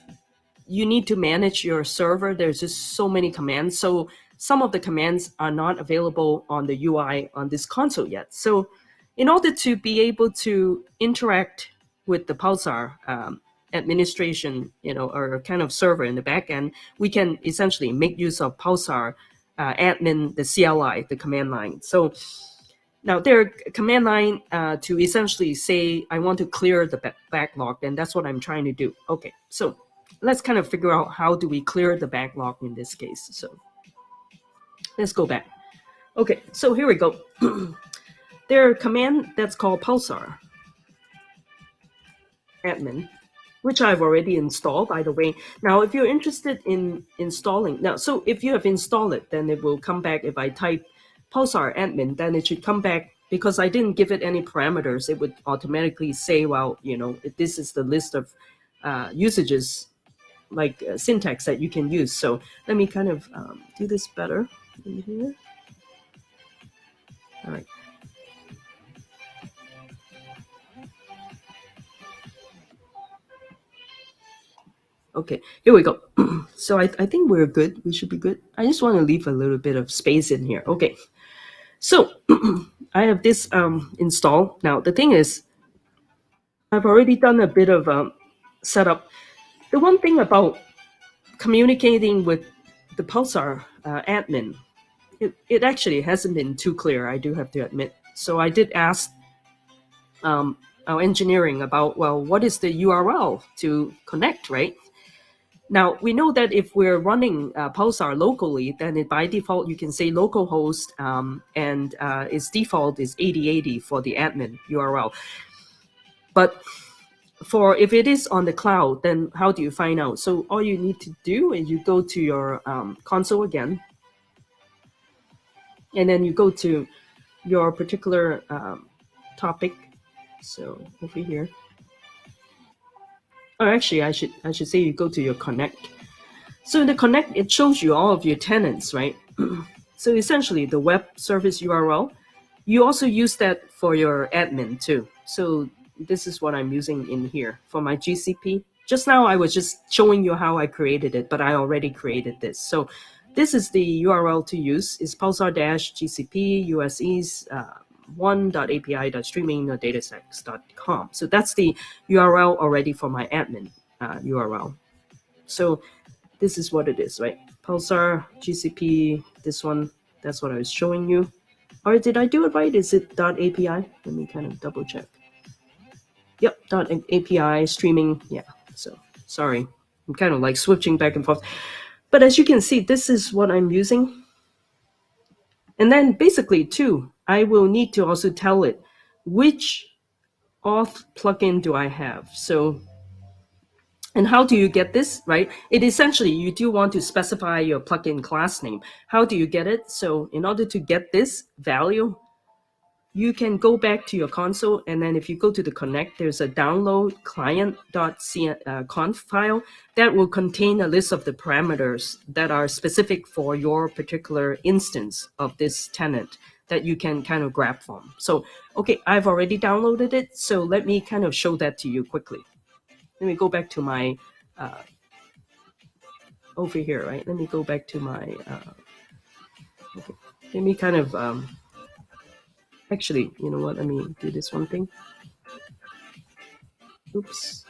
Speaker 1: you need to manage your server. There's just so many commands. So some of the commands are not available on the UI on this console yet. So in order to be able to interact with the Pulsar administration, or kind of server in the backend, we can essentially make use of Pulsar admin, the CLI, the command line. So now there are command line to essentially say, I want to clear the backlog, and that's what I'm trying to do. Okay, so let's kind of figure out how do we clear the backlog in this case. So let's go back. Okay, so here we go. There's a command that's called Pulsar admin, which I've already installed, by the way. Now, if you're interested in installing, so if you have installed it, then it will come back. If I type Pulsar admin, then it should come back. Because I didn't give it any parameters, it would automatically say, well, if this is the list of usages, like syntax that you can use. So let me kind of do this better in here. All right. Okay, here we go. So I think we're good. We should be good. I just want to leave a little bit of space in here. Okay. So I have this installed. Now, the thing is, I've already done a bit of setup. The one thing about communicating with the Pulsar admin, it actually hasn't been too clear, I do have to admit. So I did ask our engineering about, well, what is the URL to connect, right? Now, we know that if we're running Pulsar locally, then by default, you can say localhost, and its default is 8080 for the admin URL. But if it is on the cloud, then how do you find out? So all you need to do is you go to your console again, and then you go to your particular topic. So over here. Or actually, I should say you go to your connect. So in the connect, it shows you all of your tenants, right? So essentially, the web service URL, you also use that for your admin too. So this is what I'm using in here for my GCP. Just now, I was just showing you how I created it, but I already created this. So this is the URL to use. It's pulsar-gcp uses 1.api.streaming.datasex.com. So that's the URL already for my admin URL. So this is what it is, right? Pulsar, GCP, this one, that's what I was showing you. Or did I do it right? Is it .api? Let me kind of double check. Yep, .api, streaming, yeah. So, sorry, I'm kind of like switching back and forth. But as you can see, this is what I'm using. And then basically, too, I will need to also tell it which auth plugin do I have. So, and how do you get this, right? It essentially, you do want to specify your plugin class name. How do you get it? So in order to get this value, you can go back to your console, and then if you go to the connect, there's a download client.conf file that will contain a list of the parameters that are specific for your particular instance of this tenant that you can kind of grab from. So, okay, I've already downloaded it, so let me kind of show that to you quickly. Let me go back to my, over here, right? Let me go back to my, okay. Let me kind of, actually, you know what? Let me do this one thing. Oops.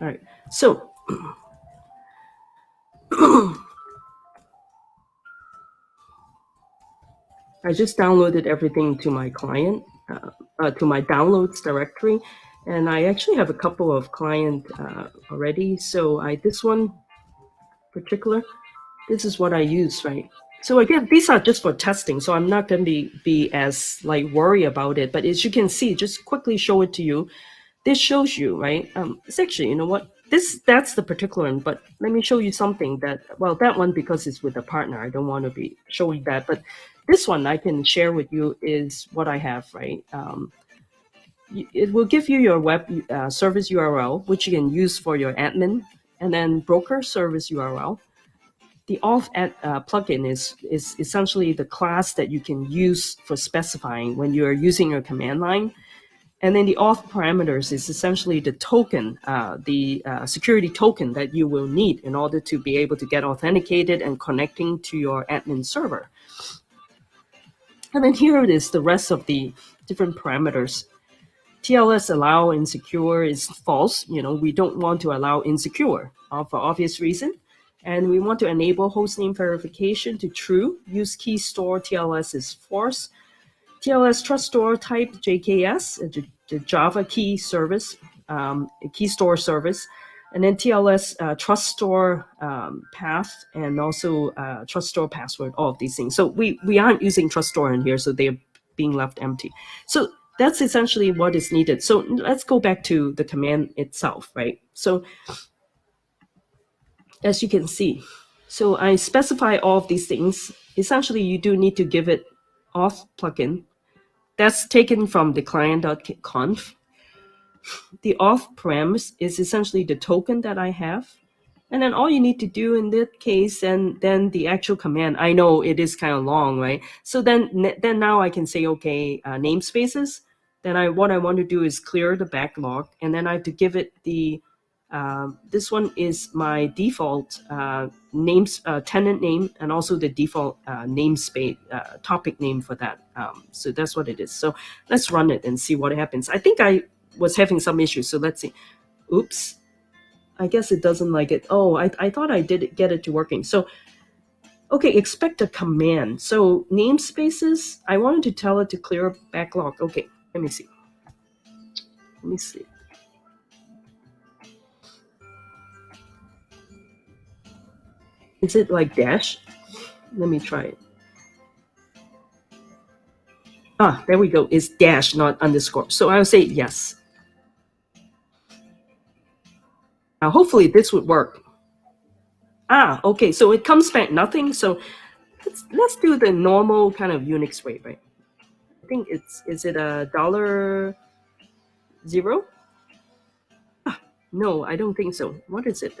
Speaker 1: All right. So I just downloaded everything to my client, to my downloads directory, and I actually have a couple of client already. So this one particular, this is what I use, right? So again, these are just for testing, so I'm not going to be as like worried about it. But as you can see, just quickly show it to you. this shows you, right? It's actually, you know what? That's the particular one, but let me show you something that, well, that one, because it's with a partner, I don't want to be showing that, but this one I can share with you is what I have, right? It will give you your web service URL, which you can use for your admin, and then broker service URL. The auth plugin is essentially the class that you can use for specifying when you are using your command line. And then the auth parameters is essentially the token, the security token that you will need in order to be able to get authenticated and connecting to your admin server. And then here it is, the rest of the different parameters. TLS allow insecure is false. We don't want to allow insecure for obvious reason. And we want to enable hostname verification to true. Use key store TLS is false. TLS trust store type JKS, the Java key service, key store service, and then TLS trust store path, and also trust store password, all of these things. So we aren't using trust store in here, so they're being left empty. So that's essentially what is needed. So let's go back to the command itself, right? So as you can see, so I specify all of these things. Essentially, you do need to give it auth plugin. That's taken from the client.conf. The auth params is essentially the token that I have. And then all you need to do in that case, and then the actual command, I know it is kind of long, right? So then now I can say, okay, namespaces. Then what I want to do is clear the backlog, and then I have to give it the, this one is my default names, tenant name, and also the default namespace topic name for that. So that's what it is. So let's run it and see what happens. I think I was having some issues, so let's see. Oops. I guess it doesn't like it. Oh, I thought I did get it to working. So, okay, expect a command. So namespaces, I wanted to tell it to clear backlog. Okay, let me see. Let me see. Is it like dash? Let me try it. Ah, there we go. It's dash, not underscore. So I'll say yes. Now, hopefully this would work. Ah, okay. So it comes back nothing. So let's do the normal kind of Unix way, right? I think is it a $0? Ah, no, I don't think so. What is it?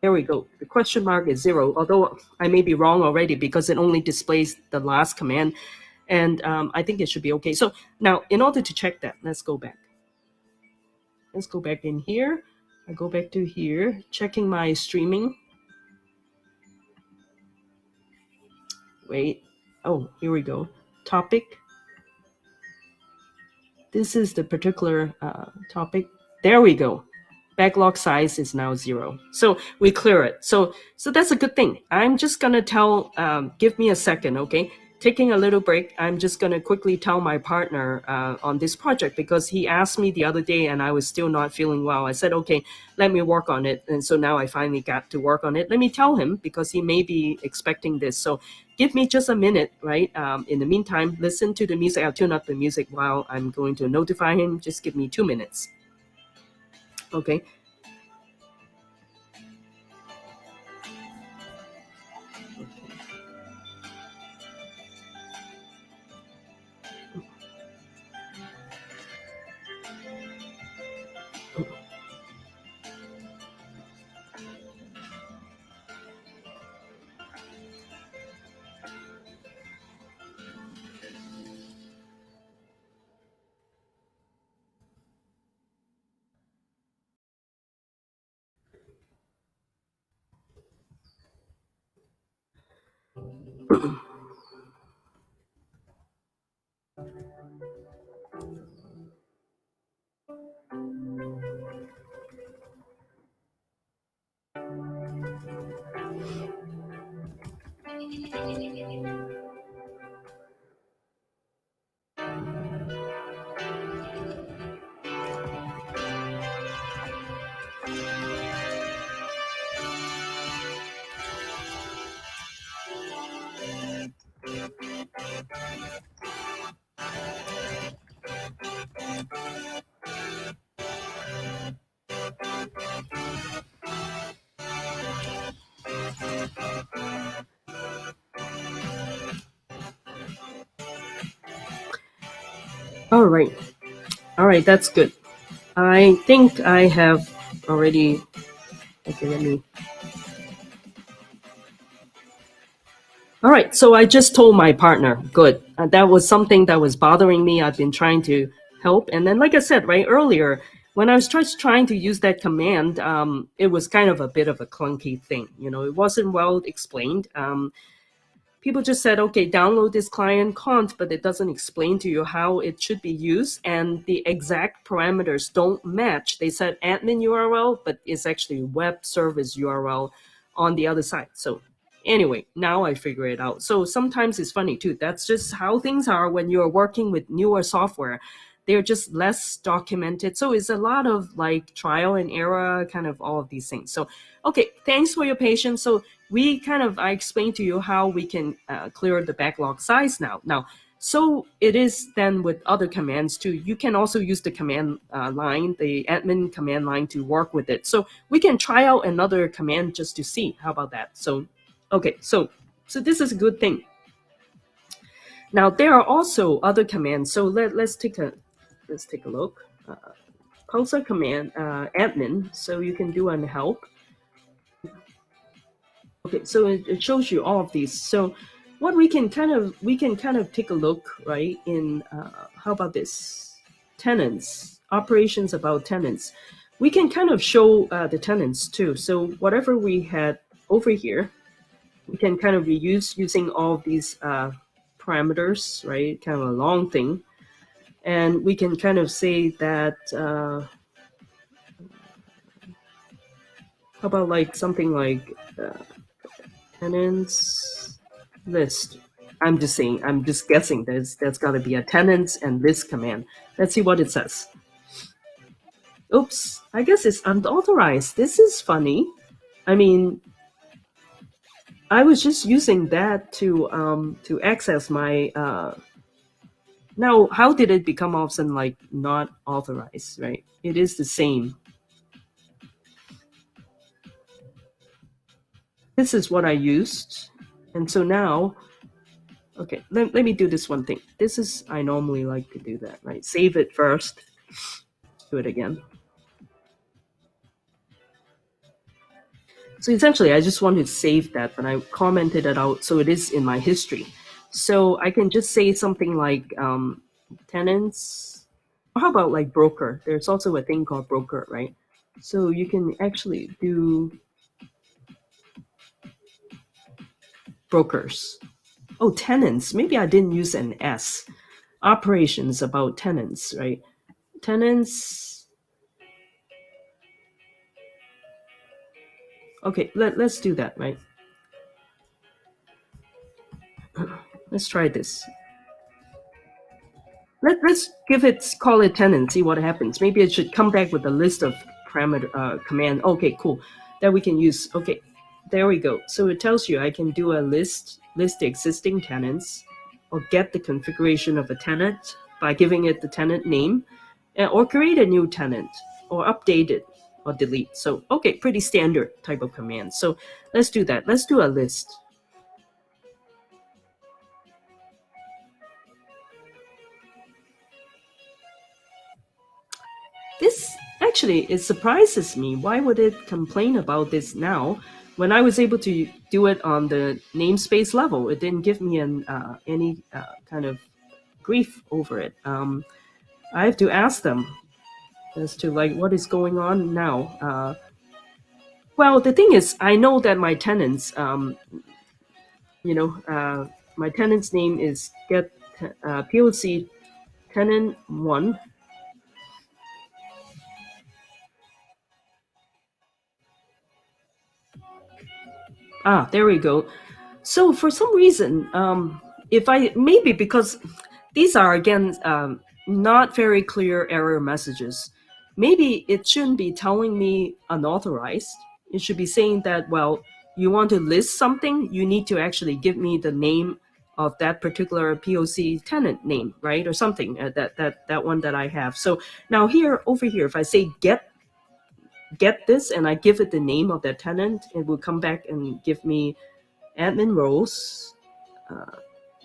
Speaker 1: There we go. The question mark is 0, although I may be wrong already because it only displays the last command. And I think it should be okay. So now, in order to check that, let's go back. Let's go back in here. I go back to here, checking my streaming. Wait. Oh, here we go. Topic. This is the particular topic. There we go. Backlog size is now 0. So we clear it. So that's a good thing. I'm just going to tell, give me a second, okay? Taking a little break, I'm just going to quickly tell my partner on this project because he asked me the other day and I was still not feeling well. I said, okay, let me work on it. And so now I finally got to work on it. Let me tell him because he may be expecting this. So give me just a minute, right? In the meantime, listen to the music. I'll tune up the music while I'm going to notify him. Just give me 2 minutes. Okay. All right. All right. That's good. I think I have already. Okay, let me. All right. So I just told my partner. Good. That was something that was bothering me. I've been trying to help. And then, like I said, right earlier, when I was just trying to use that command, it was kind of a bit of a clunky thing. It wasn't well explained. People just said, okay, download this client const, but it doesn't explain to you how it should be used. And the exact parameters don't match. They said admin URL, but it's actually web service URL on the other side. So anyway, now I figure it out. So sometimes it's funny too. That's just how things are when you're working with newer software. They're just less documented. So it's a lot of like trial and error, kind of all of these things. So, okay, thanks for your patience. So I explained to you how we can clear the backlog size now. So it is then with other commands too. You can also use the command line, the admin command line, to work with it. So we can try out another command just to see. How about that? So, okay, so this is a good thing. Now there are also other commands. So let's take a look. Pulsar command admin. So you can do an help. Okay, so it shows you all of these. So what we can kind of take a look, right, in how about this, tenants, operations about tenants. We can kind of show the tenants too. So whatever we had over here, we can kind of reuse using all of these parameters, right, kind of a long thing. And we can kind of say that how about like something like tenants list. I'm just saying, I'm just guessing there's got to be a tenants and list command. Let's see what it says. Oops, I guess it's unauthorized. This is funny. I mean, I was just using that to access my now how did it become all of a sudden like not authorized, right? It is the same. This is what I used. And so now, okay, let me do this one thing. This is, I normally like to do that, right? Save it first, do it again. So essentially, I just wanted to save that, but I commented it out so it is in my history. So I can just say something like tenants. Or how about like broker? There's also a thing called broker, right? So you can actually do brokers. Oh, tenants. Maybe I didn't use an S. Operations about tenants, right? Tenants. Okay, let's do that, right? Let's try this. Let's give it, call it tenant, see what happens. Maybe it should come back with a list of parameter command. Okay, cool, that we can use. Okay, there we go. So it tells you I can do a list the existing tenants, or get the configuration of a tenant by giving it the tenant name, or create a new tenant, or update it, or delete. So okay, pretty standard type of command. So let's do that. Let's do a list. This actually, it surprises me. Why would it complain about this now when I was able to do it on the namespace level? It didn't give me any kind of grief over it. I have to ask them as to like what is going on now. Well, the thing is, I know that my tenants, you know, my tenant's name is get POC tenant one. Ah, there we go. So for some reason, if I maybe because these are again not very clear error messages, maybe it shouldn't be telling me unauthorized. It should be saying that, well, you want to list something, you need to actually give me the name of that particular POC tenant name, right, or something that one that I have. So now here over here, if I say get this and I give it the name of that tenant, it will come back and give me admin roles,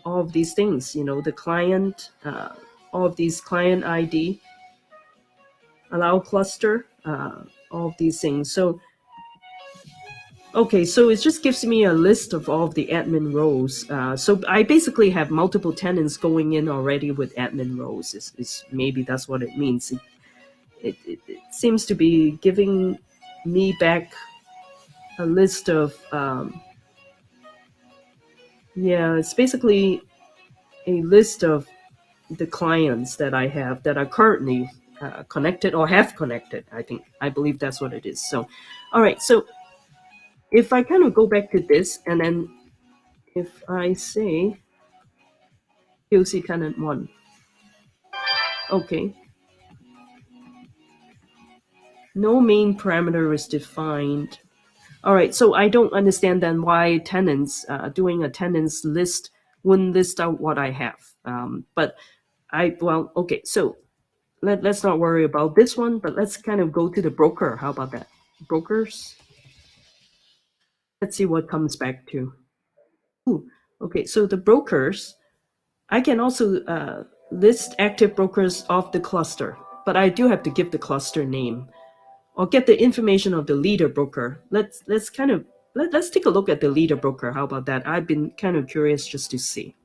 Speaker 1: all of these things, the client. all of these client ID, allow cluster, all of these things. So, okay, so it just gives me a list of all of the admin roles. So I basically have multiple tenants going in already with admin roles. Maybe that's what it means. It seems to be giving me back a list of, yeah, it's basically a list of the clients that I have that are currently connected or have connected. I believe that's what it is. So, all right. So if I kind of go back to this, and then if I say POC tenant 1, okay, no main parameter is defined. All right, so I don't understand then why tenants, doing a tenants list wouldn't list out what I have. But okay, so let's not worry about this one, but let's kind of go to the broker. How about that? Brokers. Let's see what comes back to. Ooh, okay, so the brokers, I can also list active brokers of the cluster, but I do have to give the cluster name or get the information of the leader broker. Let's take a look at the leader broker. How about that? I've been kind of curious just to see.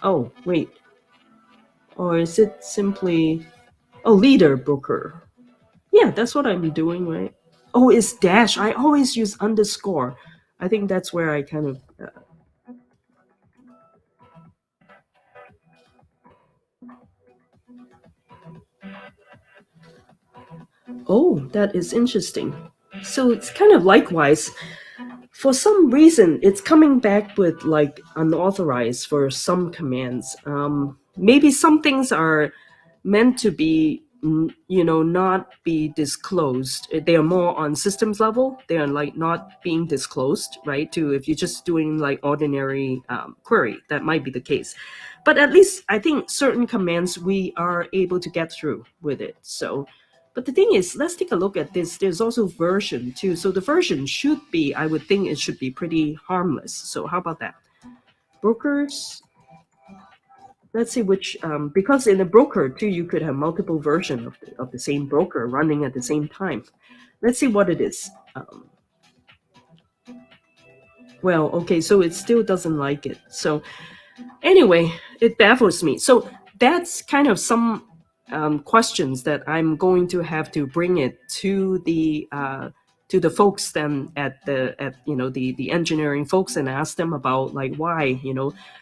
Speaker 1: Oh, wait. Or is it simply leader broker? Yeah, that's what I'm doing, right? Oh, it's dash. I always use underscore. I think that's where I kind of oh, that is interesting. So it's kind of likewise. For some reason, it's coming back with like unauthorized for some commands. Maybe some things are meant to be, not be disclosed. They are more on systems level. They are like not being disclosed, right? To if you're just doing like ordinary query, that might be the case. But at least I think certain commands we are able to get through with it. So, but the thing is, let's take a look at this. There's also version too. So the version should be, I would think it should be pretty harmless. So how about that? Brokers, let's see which, because in a broker too, you could have multiple versions of the same broker running at the same time. Let's see what it is. Well, okay, so it still doesn't like it. So anyway, it baffles me. So that's kind of some questions that I'm going to have to bring it to the folks then at the engineering folks and ask them about like why,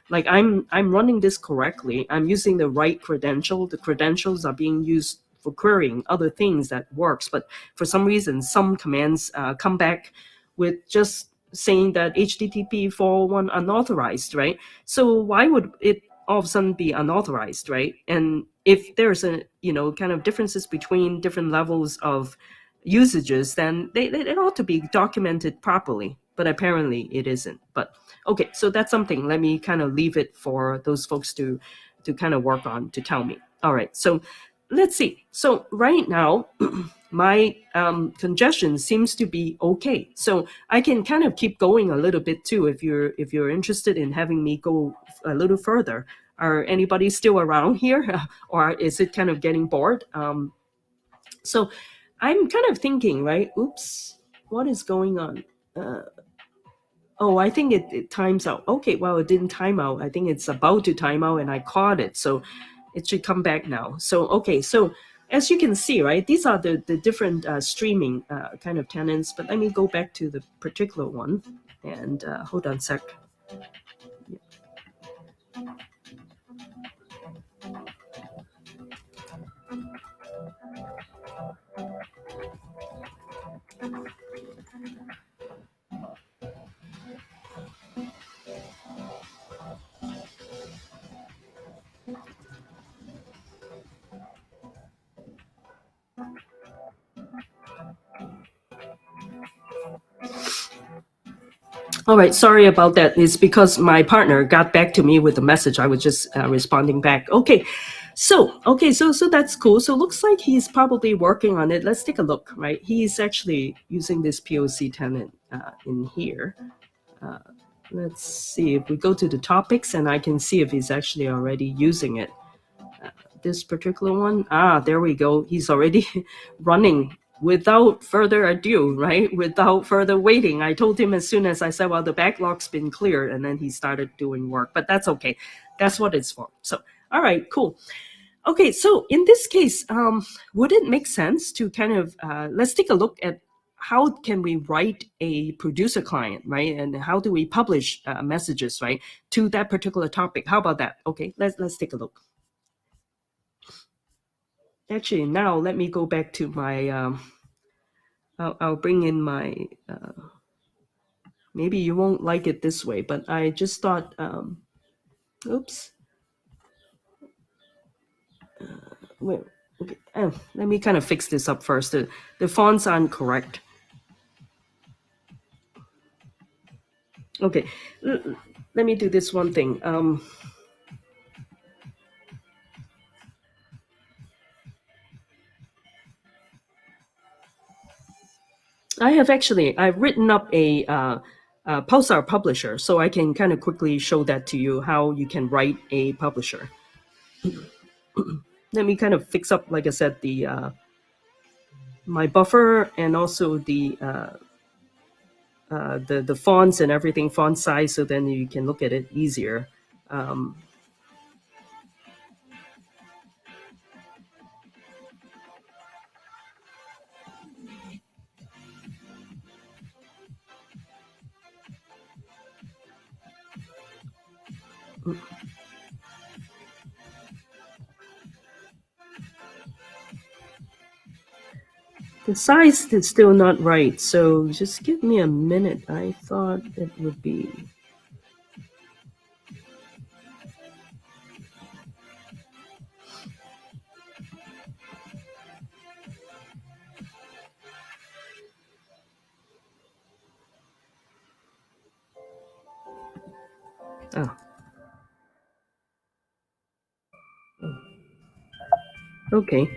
Speaker 1: like I'm running this correctly. I'm using the right credential. The credentials are being used for querying other things that works, but for some reason some commands come back with just saying that HTTP 401 unauthorized, right? So why would it all of a sudden be unauthorized, right? And if there's a kind of differences between different levels of usages, then it ought to be documented properly. But apparently it isn't. But okay, so that's something. Let me kind of leave it for those folks to kind of work on to tell me. All right, so let's see. So right now, my congestion seems to be okay. So I can kind of keep going a little bit too if you're interested in having me go a little further. Are anybody still around here, or is it kind of getting bored? So I'm kind of thinking, right? Oops, what is going on? Oh, I think it times out. Okay, well, it didn't time out. I think it's about to time out, and I caught it. So it should come back now. So, okay, so as you can see, right, these are the different streaming kind of tenants. But let me go back to the particular one. And hold on a sec. All right, sorry about that. It's because my partner got back to me with a message. I was just responding back. Okay, So okay, so that's cool. So looks like he's probably working on it. Let's take a look. Right, he's actually using this POC tenant in here. Uh, let's see if we go to the topics, and I can see if he's actually already using it. This particular one, there we go. He's already running without further ado, right? Without further waiting. I told him as soon as I said, well, the backlog's been cleared, and then he started doing work. But that's okay. That's what it's for. So, all right, cool. Okay, so in this case, would it make sense to kind of let's take a look at how can we write a producer client, right? And how do we publish messages, right, to that particular topic? How about that? Okay, let's take a look. Actually, now let me go back to my. I'll bring in my. Maybe you won't like it this way, but I just thought. Oops. Wait. Okay. Let me kind of fix this up first. The fonts aren't correct. Okay. Let me do this one thing. I've written up a Pulsar publisher, so I can kind of quickly show that to you how you can write a publisher. Let me kind of fix up, like I said, the my buffer and also the fonts and everything, font size, so then you can look at it easier. Um, the size is still not right, so just give me a minute. I thought it would be. Oh, okay.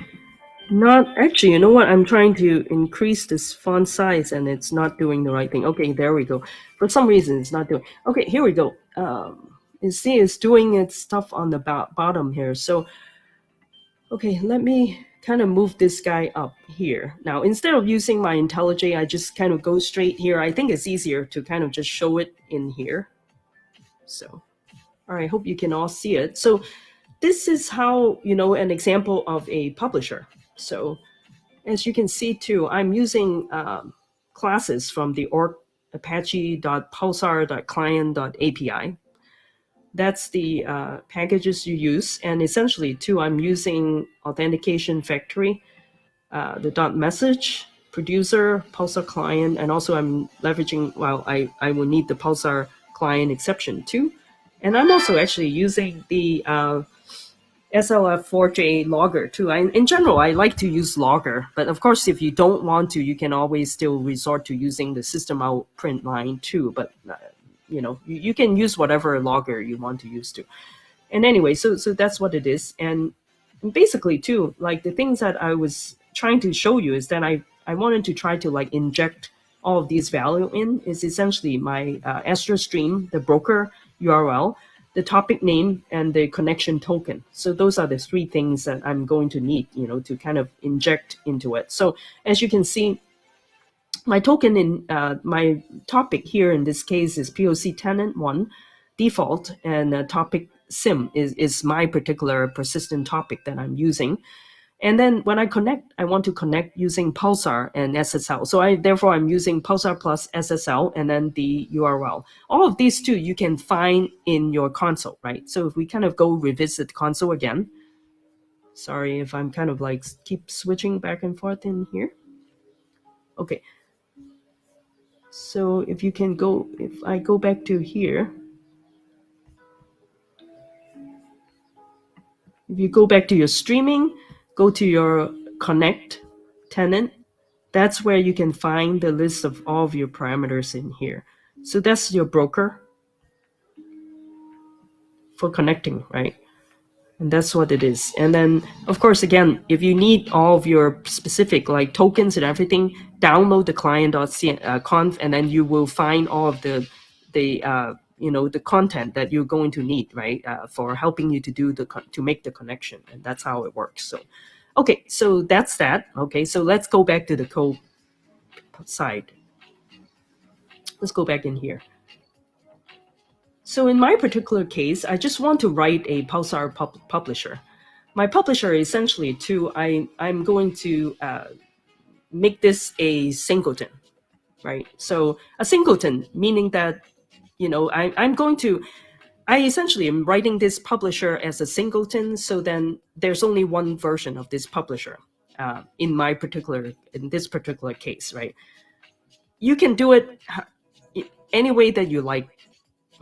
Speaker 1: Not actually, you know what? I'm trying to increase this font size and it's not doing the right thing. Okay, there we go. For some reason, it's not doing. Okay, here we go. You see, it's doing its stuff on the bottom here. So, okay, let me kind of move this guy up here. Now, instead of using my IntelliJ, I just kind of go straight here. I think it's easier to kind of just show it in here. So, all right, I hope you can all see it. So, this is how, an example of a publisher. So, as you can see too, I'm using classes from the org apache.pulsar.client.api. That's the packages you use. And essentially too, I'm using authentication factory, the .message, producer, Pulsar client, and also I'm leveraging, I will need the Pulsar client exception too. And I'm also actually using the SLF4J logger too. In general, I like to use logger, but of course, if you don't want to, you can always still resort to using the system out print line too. But you can use whatever logger you want to use to. And anyway, so that's what it is. And basically too, like the things that I was trying to show you is that I wanted to try to like inject all of these value in is essentially my Astra stream, the broker URL, the topic name, and the connection token. So those are the three things that I'm going to need, to kind of inject into it. So as you can see, my token in my topic here in this case is POC tenant one default, and topic sim is my particular persistent topic that I'm using. And then when I connect, I want to connect using Pulsar and SSL. So therefore I'm using Pulsar plus SSL and then the URL. All of these two you can find in your console, right? So if we kind of go revisit console again, sorry if I'm kind of like keep switching back and forth in here. Okay. So if you can go, if I go back to here, if you go back to your streaming, go to your connect tenant, that's where you can find the list of all of your parameters in here. So that's your broker for connecting, right? And that's what it is. And then, of course, again, if you need all of your specific like tokens and everything, download the client.conf, and then you will find all of the the content that you're going to need, right, for helping you to do to make the connection. And that's how it works. So, okay, so that's that. Okay, so let's go back to the code side. Let's go back in here. So in my particular case, I just want to write a Pulsar publisher. My publisher essentially I'm going to make this a singleton, right? So a singleton, meaning that, I essentially am writing this publisher as a singleton. So then there's only one version of this publisher in this particular case, right? You can do it any way that you like,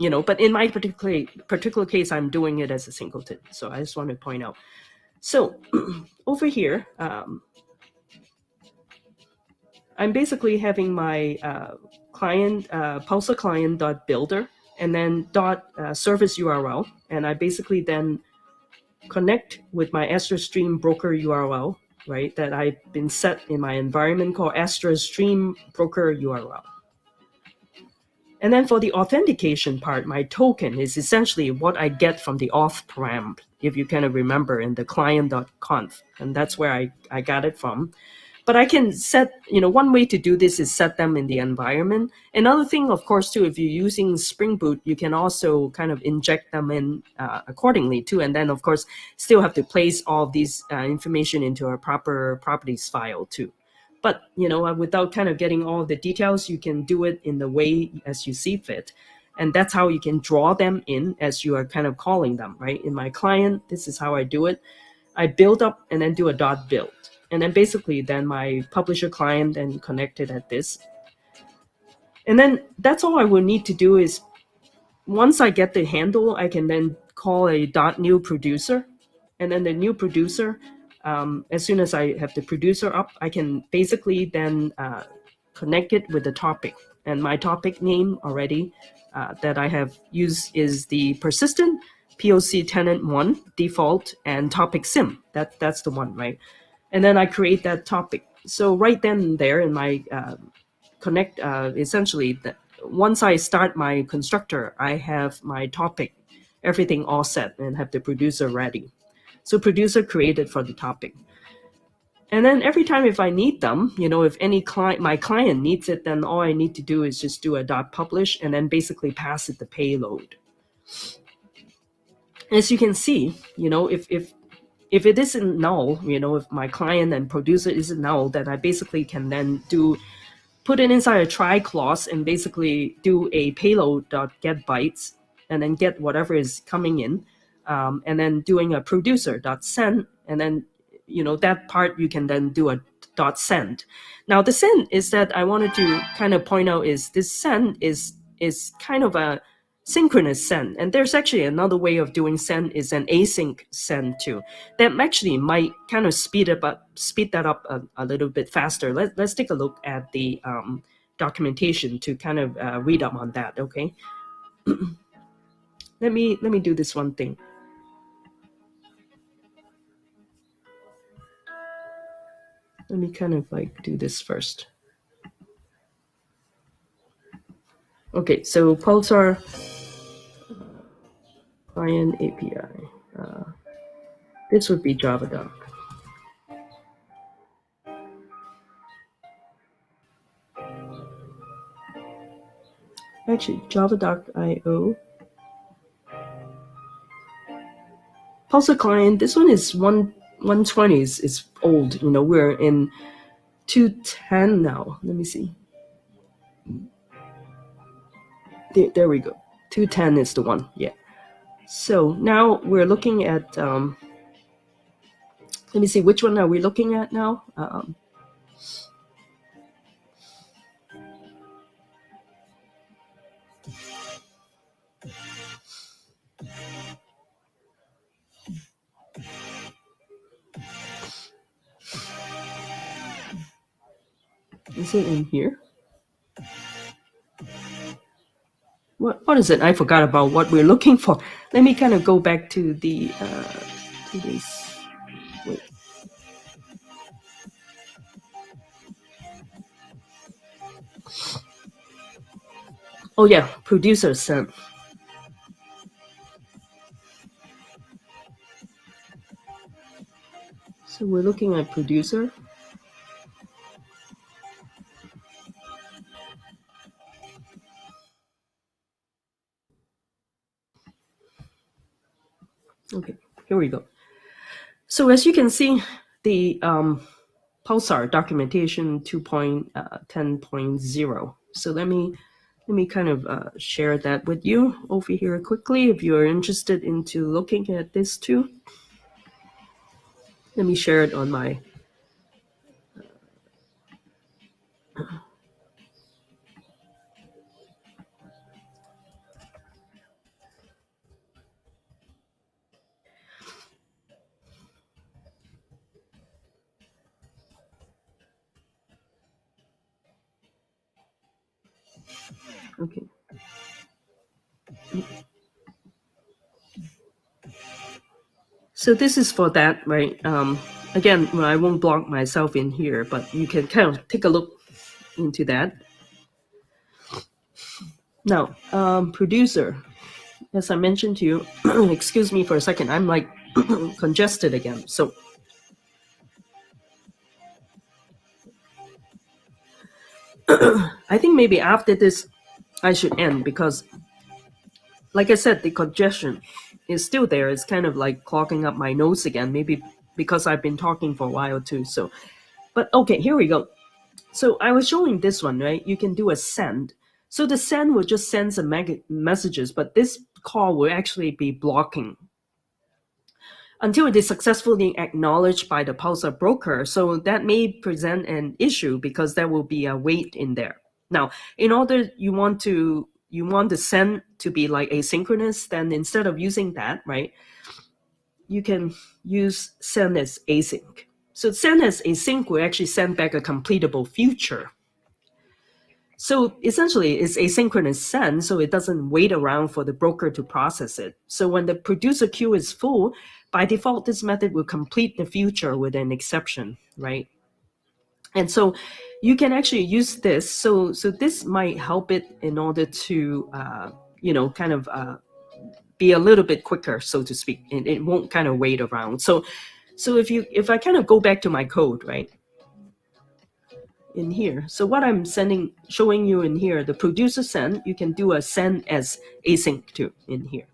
Speaker 1: but in my particular case, I'm doing it as a singleton. So I just want to point out. So over here, I'm basically having my client, Pulsar client.builder, and then service URL. And I basically then connect with my Astra Stream broker URL, right, that I've been set in my environment called Astra Stream broker URL. And then for the authentication part, my token is essentially what I get from the auth param, if you kind of remember, in the client.conf. And that's where I got it from. But I can set, one way to do this is set them in the environment. Another thing, of course, too, if you're using Spring Boot, you can also kind of inject them in accordingly, too. And then, of course, still have to place all of these information into a proper properties file, too. But, without kind of getting all the details, you can do it in the way as you see fit. And that's how you can draw them in as you are kind of calling them, right? In my client, this is how I do it. I build up and then do a .build. And then basically then my publisher client then connected at this. And then that's all I will need to do is once I get the handle, I can then call a .new producer. And then the new producer, as soon as I have the producer up, I can basically then connect it with the topic. And my topic name already that I have used is the persistent POC tenant 1 default and topic sim. That's the one, right? And then I create that topic. So right then and there in my connect, essentially, once I start my constructor, I have my topic, everything all set, and have the producer ready. So producer created for the topic. And then every time if I need them, if my client needs it, then all I need to do is just do a .publish and then basically pass it the payload. As you can see, if it isn't null, if my client and producer isn't null, then I basically can then put it inside a try clause and basically do a payload.get bytes and then get whatever is coming in, and then doing a producer.send, and then that part you can then do a .send. Now the send is that I wanted to kind of point out is this send is kind of a synchronous send, and there's actually another way of doing send is an async send too. That actually might kind of speed that up a little bit faster. Let's take a look at the documentation to kind of read up on that. Okay, let me do this one thing. Let me kind of like do this first. Okay, so Pulsar client API. This would be JavaDoc. Actually, JavaDoc.io. Pulsar client, this one is 120 is old. We're in 210 now. Let me see. There we go. 210 is the one. Yeah. So now we're looking at, let me see, which one are we looking at now? Is it in here? What is it? I forgot about what we're looking for. Let me kind of go back to the Today's, wait. Oh yeah, producer sent. So we're looking at producer. Okay, here we go. So as you can see, the Pulsar documentation 2.10.0. So let me kind of share that with you over here quickly if you're interested into looking at this too. Let me share it on my okay. So this is for that, right? Again, well, I won't block myself in here, but you can kind of take a look into that. Now, producer, as I mentioned to you, excuse me for a second, I'm like congested again. So I think maybe after this, I should end because, like I said, the congestion is still there. It's kind of like clogging up my nose again, maybe because I've been talking for a while too. So, but okay, here we go. So I was showing this one, right? You can do a send. So the send will just send some messages, but this call will actually be blocking until it is successfully acknowledged by the Pulsar broker. So that may present an issue because there will be a wait in there. Now, in order you want the send to be like asynchronous, then instead of using that, right, you can use send as async. So send as async will actually send back a completable future. So essentially, it's asynchronous send, so it doesn't wait around for the broker to process it. So when the producer queue is full, by default, this method will complete the future with an exception, right? And so you can actually use this. So this might help it in order to, kind of be a little bit quicker, so to speak, and it won't kind of wait around. So if I kind of go back to my code, right? In here. So what I'm showing you in here, the producer send, you can do a send as async too in here.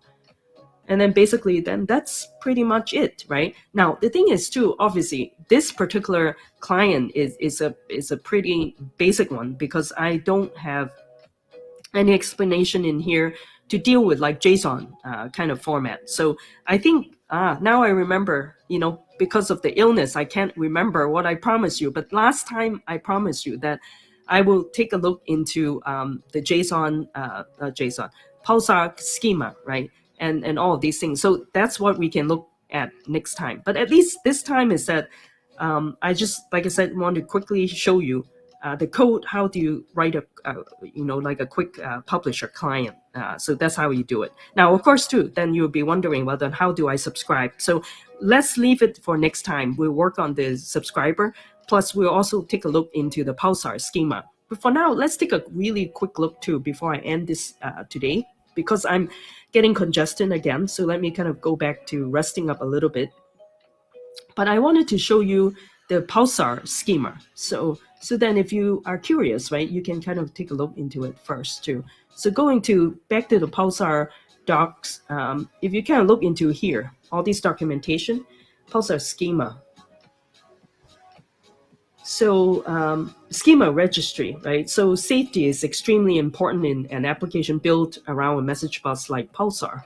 Speaker 1: And then basically then that's pretty much it, right? Now the thing is too, obviously this particular client is a pretty basic one because I don't have any explanation in here to deal with like JSON kind of format. So I think now I remember, because of the illness, I can't remember what I promised you. But last time I promised you that I will take a look into the JSON Pulsar schema, right? And all of these things. So that's what we can look at next time. But at least this time is that I just, like I said, want to quickly show you the code. How do you write like a quick publisher client? So that's how you do it. Now, of course, too, then you'll be wondering, well, then how do I subscribe? So let's leave it for next time. We'll work on the subscriber. Plus, we'll also take a look into the Pulsar schema. But for now, let's take a really quick look too before I end this today, because I'm getting congested again. So let me kind of go back to resting up a little bit. But I wanted to show you the Pulsar schema. So then if you are curious, right, you can kind of take a look into it first too. So going back to the Pulsar docs, if you kind of look into here, all these documentation, Pulsar schema. So schema registry, right? So safety is extremely important in an application built around a message bus like Pulsar.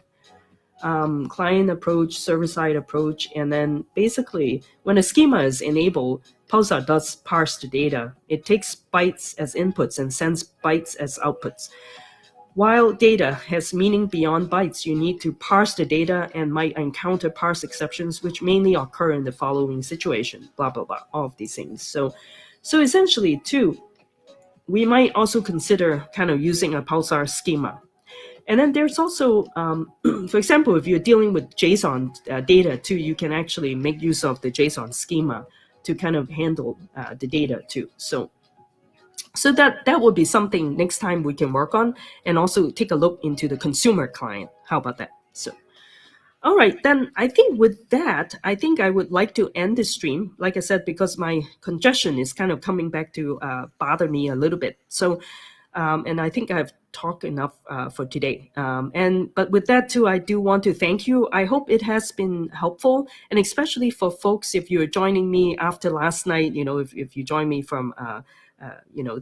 Speaker 1: Client approach, server-side approach, and then basically when a schema is enabled, Pulsar does parse the data. It takes bytes as inputs and sends bytes as outputs. While data has meaning beyond bytes, you need to parse the data and might encounter parse exceptions, which mainly occur in the following situation, blah, blah, blah, all of these things. So essentially, too, we might also consider kind of using a Pulsar schema. And then there's also, for example, if you're dealing with JSON data too, you can actually make use of the JSON schema to kind of handle the data too. So that would be something next time we can work on, and also take a look into the consumer client. How about that? So all right, then I think with that, I think I would like to end the stream. Like I said, because my congestion is kind of coming back to bother me a little bit. So, and I think I've talked enough for today. And but with that too, I do want to thank you. I hope it has been helpful, and especially for folks, if you're joining me after last night, if you join me from.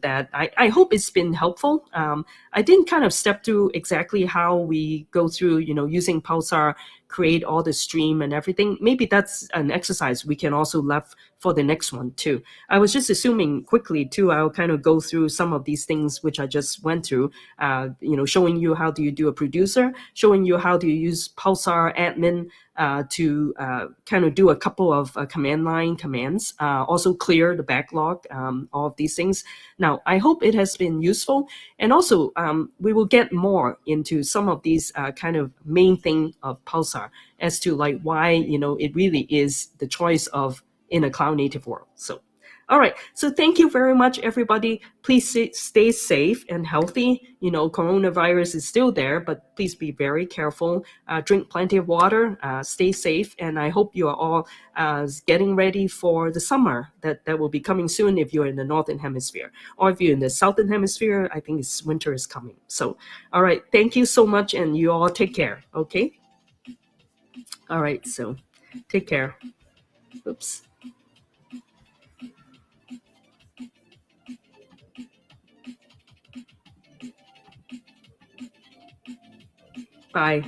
Speaker 1: That I hope it's been helpful. I didn't kind of step through exactly how we go through, using Pulsar, create all the stream and everything. Maybe that's an exercise we can also left for the next one too. I was just assuming quickly too, I'll kind of go through some of these things which I just went through, showing you how do you do a producer, showing you how do you use Pulsar admin, to kind of do a couple of command line commands, also clear the backlog, all of these things. Now, I hope it has been useful. And also, we will get more into some of these kind of main thing of Pulsar as to like why, it really is the choice of in a cloud native world. So all right. So thank you very much, everybody. Please stay safe and healthy. Coronavirus is still there, but please be very careful. Drink plenty of water. Stay safe. And I hope you are all getting ready for the summer that will be coming soon if you're in the Northern Hemisphere. Or if you're in the Southern Hemisphere, I think winter is coming. So, all right. Thank you so much. And you all take care. Okay. All right. So take care. Oops. Bye.